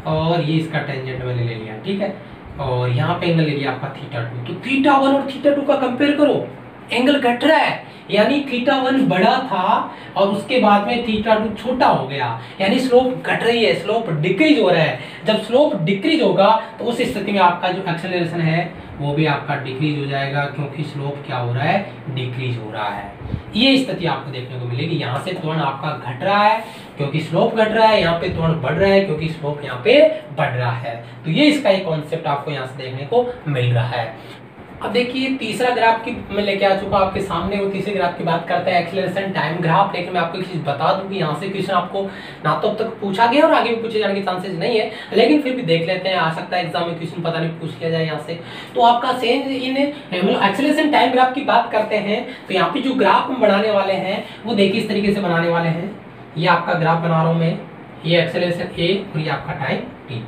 Speaker 1: और ये इसका टेंजेंट मैंने ले लिया, ठीक है, और यहाँ पे एंगल ले लिया आपका θ2। तो θ1 और θ2 का कंपेयर करो, एंगल घट रहा है, यानी θ1 बड़ा था और उसके बाद में θ2 छोटा हो गया, यानी स्लोप घट रही है, स्लोप डिक्रीज हो रहा है। जब स्लोप डिक्रीज होगा तो उस स्थिति में आपका जो एक्सेलरेशन है वो भी आपका डिक्रीज हो जाएगा, क्योंकि स्लोप क्या हो रहा है, डिक्रीज हो रहा है। ये स्थिति आपको देखने को मिलेगी। यहाँ से त्वरण आपका घट रहा है क्योंकि स्लोप घट रहा है, यहाँ पे त्वरण बढ़ रहा है क्योंकि स्लोप यहाँ पे बढ़ रहा है। तो ये इसका एक कॉन्सेप्ट आपको यहाँ से देखने को मिल रहा है। अब देखिए तीसरा ग्राफ की मैं लेके आ चुका आपके सामने, वो तीसरे ग्राफ की बात करते हैं एक्सेलरेशन टाइम ग्राफ। लेकिन मैं आपको एक चीज बता दूं कि यहाँ से क्वेश्चन आपको ना तो अब तक पूछा गया और आगे भी पूछे जाने के चांसेस नहीं है, लेकिन फिर भी देख लेते हैं, आ सकता है एग्जाम में क्वेश्चन पता नहीं पूछ लिया जाए यहाँ से। तो आपका change in acceleration time graph की बात करते हैं तो यहाँ पे जो ग्राफ हम बनाने वाले हैं वो देखिए इस तरीके से बनाने वाले हैं। ये आपका ग्राफ बना रहा हूँ मैं, ये एक्सेलरेशन A और ये आपका टाइम T,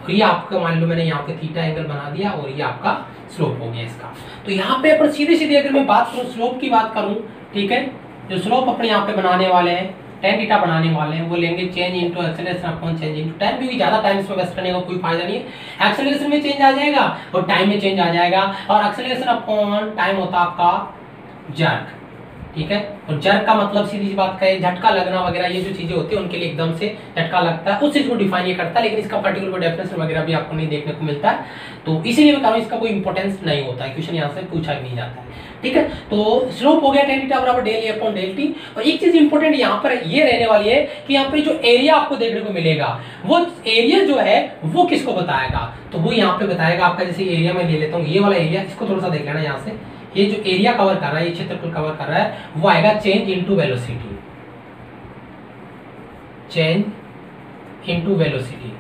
Speaker 1: और ये आपका मान लो मैंने यहाँ पे थीटा एंगल बना दिया और ये आपका स्लोप हो गया इसका। तो यहाँ पे अपन सीधे सीधे अगर मैं बात करूँ स्लोप की बात करूँ, ठीक है, जो स्लोप अपने यहाँ पे बनाने वाले हैं tan थीटा बनाने वाले हैं वो लेंगे change into acceleration upon change into time, क्योंकि ज्यादा टाइम इसमें वेस्ट करने का कोई फायदा नहीं है। एक्सेलरेशन में चेंज आ जाएगा और टाइम में चेंज आ जाएगा, और एक्सेलरेशन अपॉन टाइम होता है आपका जर्क, ठीक है, और जर्क का मतलब सीधी सी बात करें झटका लगना वगैरह, ये जो चीजें होती है उनके लिए एकदम से झटका लगता है, उस चीज को डिफाइन ये करता है, लेकिन इसका पर्टिकुलर डेफिनेशन वगैरह भी आपको नहीं देखने को मिलता है। तो इसीलिए मैं कह रहा हूं इसका कोई इंपॉर्टेंस नहीं होता है, क्वेश्चन यहाँ से पूछा ही नहीं जाता है, ठीक है। तो स्लोप हो गया tan थीटा बराबर del A upon del T। और एक चीज इंपॉर्टेंट यहाँ पर ये रहने वाली है कि यहाँ पे जो एरिया आपको देखने को मिलेगा वो एरिया जो है वो किसको बताएगा, तो वो यहाँ पे बताएगा आपका, जैसे एरिया में ले लेता हूँ, ये वाला एरिया, इसको थोड़ा सा देख लेना यहाँ से, ये जो एरिया कवर कर रहा है, ये क्षेत्रफल कवर कर रहा है, वो आएगा change into velocity, change into velocity,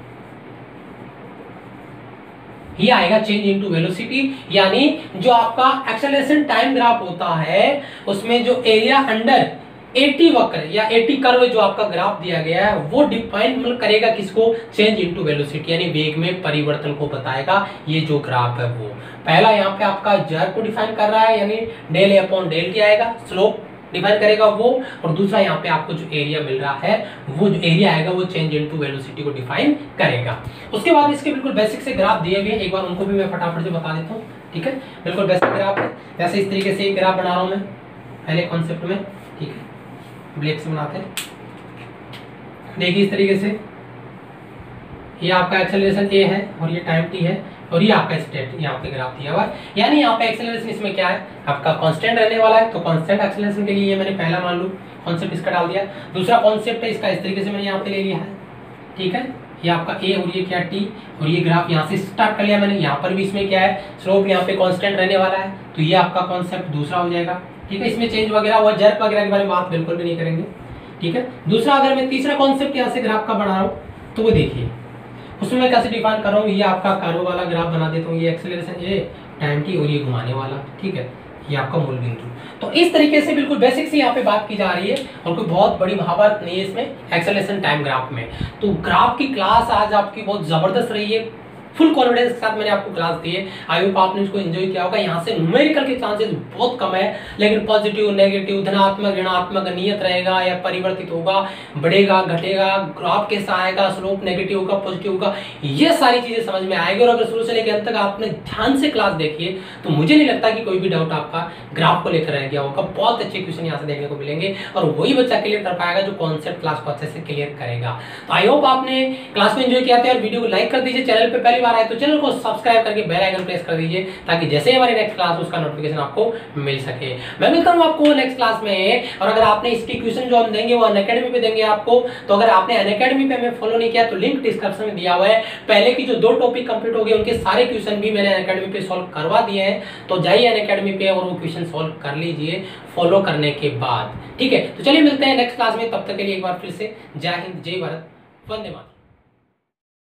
Speaker 1: ये आएगा चेंज इनटू वेलोसिटी। यानी जो आपका एक्सेलरेशन टाइम ग्राफ होता है उसमें जो एरिया अंडर 80 वक्र या 80 कर्व जो आपका ग्राफ दिया गया है वो डिफाइन करेगा किसको, चेंज इनटू वेलोसिटी, यानी वेग में परिवर्तन को बताएगा ये जो ग्राफ है वो। पहला यहाँ पे आपका जर्क को डिफाइन कर रहा है, यानी del A upon del T आएगा, स्लोप डिफाइन करेगा वो, और दूसरा यहाँ पे आपको जो एरिया मिल रहा है वो जो एरिया आएगा वो चेंज इनटू वेलोसिटी को डिफाइन करेगा। उसके बाद इसके बिल्कुल बेसिक से ग्राफ दिए हुए हैं, एक बार उनको भी मैं फटाफट से बता देता हूँ, ठीक है। बिल्कुल बेसिक ग्राफ है, जैसे इस तरीके से एक ग्राफ बना रहा हूँ मैं पहले कॉन्सेप्ट में, ठीक है, ब्लैक से बनाते हैं। देखिए इस तरीके से ये आपका एक्सेलरेशन A है और ये टाइम T है और ये आपका स्टेट यहाँ पे ग्राफ दिया हुआ है, यानी यहाँ पे एक्सेलरेशन इसमें क्या है आपका कांस्टेंट रहने वाला है। तो कांस्टेंट एक्सेलरेशन के लिए ये मैंने पहला मान लूं कॉन्सेप्ट इसका डाल दिया। दूसरा कॉन्सेप्ट है इसका इस तरीके से मैंने यहाँ पे ले लिया है, ठीक है, ये आपका A और ये क्या T, और ये ग्राफ यहाँ से स्टार्ट कर लिया मैंने। यहाँ पर भी इसमें क्या है स्लोप यहाँ पे कांस्टेंट रहने वाला है, तो ये आपका कॉन्सेप्ट दूसरा हो जाएगा, ठीक है। इसमें चेंज वगैरह हुआ जर्क वगैरह के बारे में बात बिल्कुल भी नहीं करेंगे, ठीक है। दूसरा अगर मैं तीसरा कॉन्सेप्ट यहाँ से ग्राफ का बना रहा हूँ तो वो देखिए उसमें मैं कैसे डिफाइन कर रहा हूँ, ये आपका कर्व वाला ग्राफ बना देता हूँ, ये एक्सेलरेशन A टाइम T और ये घुमाने वाला, ठीक है, ये आपका मूल बिंदु। तो इस तरीके से बिल्कुल बेसिक से यहाँ पे बात की जा रही है और कोई बहुत बड़ी महाभारत नहीं है इसमें एक्सेलरेशन टाइम ग्राफ में। तो ग्राफ की क्लास आज आपकी बहुत जबरदस्त रही है, फुल कॉन्फिडेंस के साथ मैंने आपको क्लास दी है। आई होप आपने इसको एंजॉय किया होगा। यहाँ से न्यूमेरिकल के चांसेस बहुत कम है, लेकिन पॉजिटिव नेगेटिव धनात्मक ऋणात्मक नियत रहेगा या परिवर्तित होगा, बढ़ेगा घटेगा, ग्राफ कैसा आएगा, स्लोप नेगेटिव होगा पॉजिटिव होगा, ये सारी चीजें समझ में आएगी। और अगर शुरू से लेकर अंत तक आपने ध्यान से क्लास देखी है तो मुझे नहीं लगता कि कोई भी डाउट आपका ग्राफ को लेकर रह गया होगा। बहुत अच्छे क्वेश्चन यहाँ से देखने को मिलेंगे और वही बच्चा क्लियर कर पाएगा जो कॉन्सेप्ट क्लास को अच्छे से क्लियर करेगा। तो आई होप आपने क्लास को एंजॉय किया था और वीडियो को लाइक कर दीजिए। चैनल पे पहली बार आए तो चैनल को सब्सक्राइब करके बेल आइकन प्रेस कर दीजिए ताकि जैसे हमारी नेक्स्ट क्लास उसका नोटिफिकेशन आपको मिल सके। मैं मिलता हूं आपको नेक्स्ट क्लास में। और अगर आपने इसकी क्वेश्चन जो हम देंगे वो अनअकैडमी पे देंगे आपको, तो अगर आपने अनअकैडमी पे हमें फॉलो नहीं किया तो लिंक डिस्क्रिप्शन में दिया हुआ है। पहले की जो 2 टॉपिक कंप्लीट हो गए उनके सारे क्वेश्चन भी मैंने अनअकैडमी पे सॉल्व करवा दिए हैं, तो जाइए अनअकैडमी पे और वो क्वेश्चन सॉल्व कर लीजिए फॉलो करने के बाद, ठीक है। तो चलिए मिलते हैं नेक्स्ट क्लास में, तब तक के लिए एक बार फिर से जय हिंद, जय भारत, वंदे मातरम।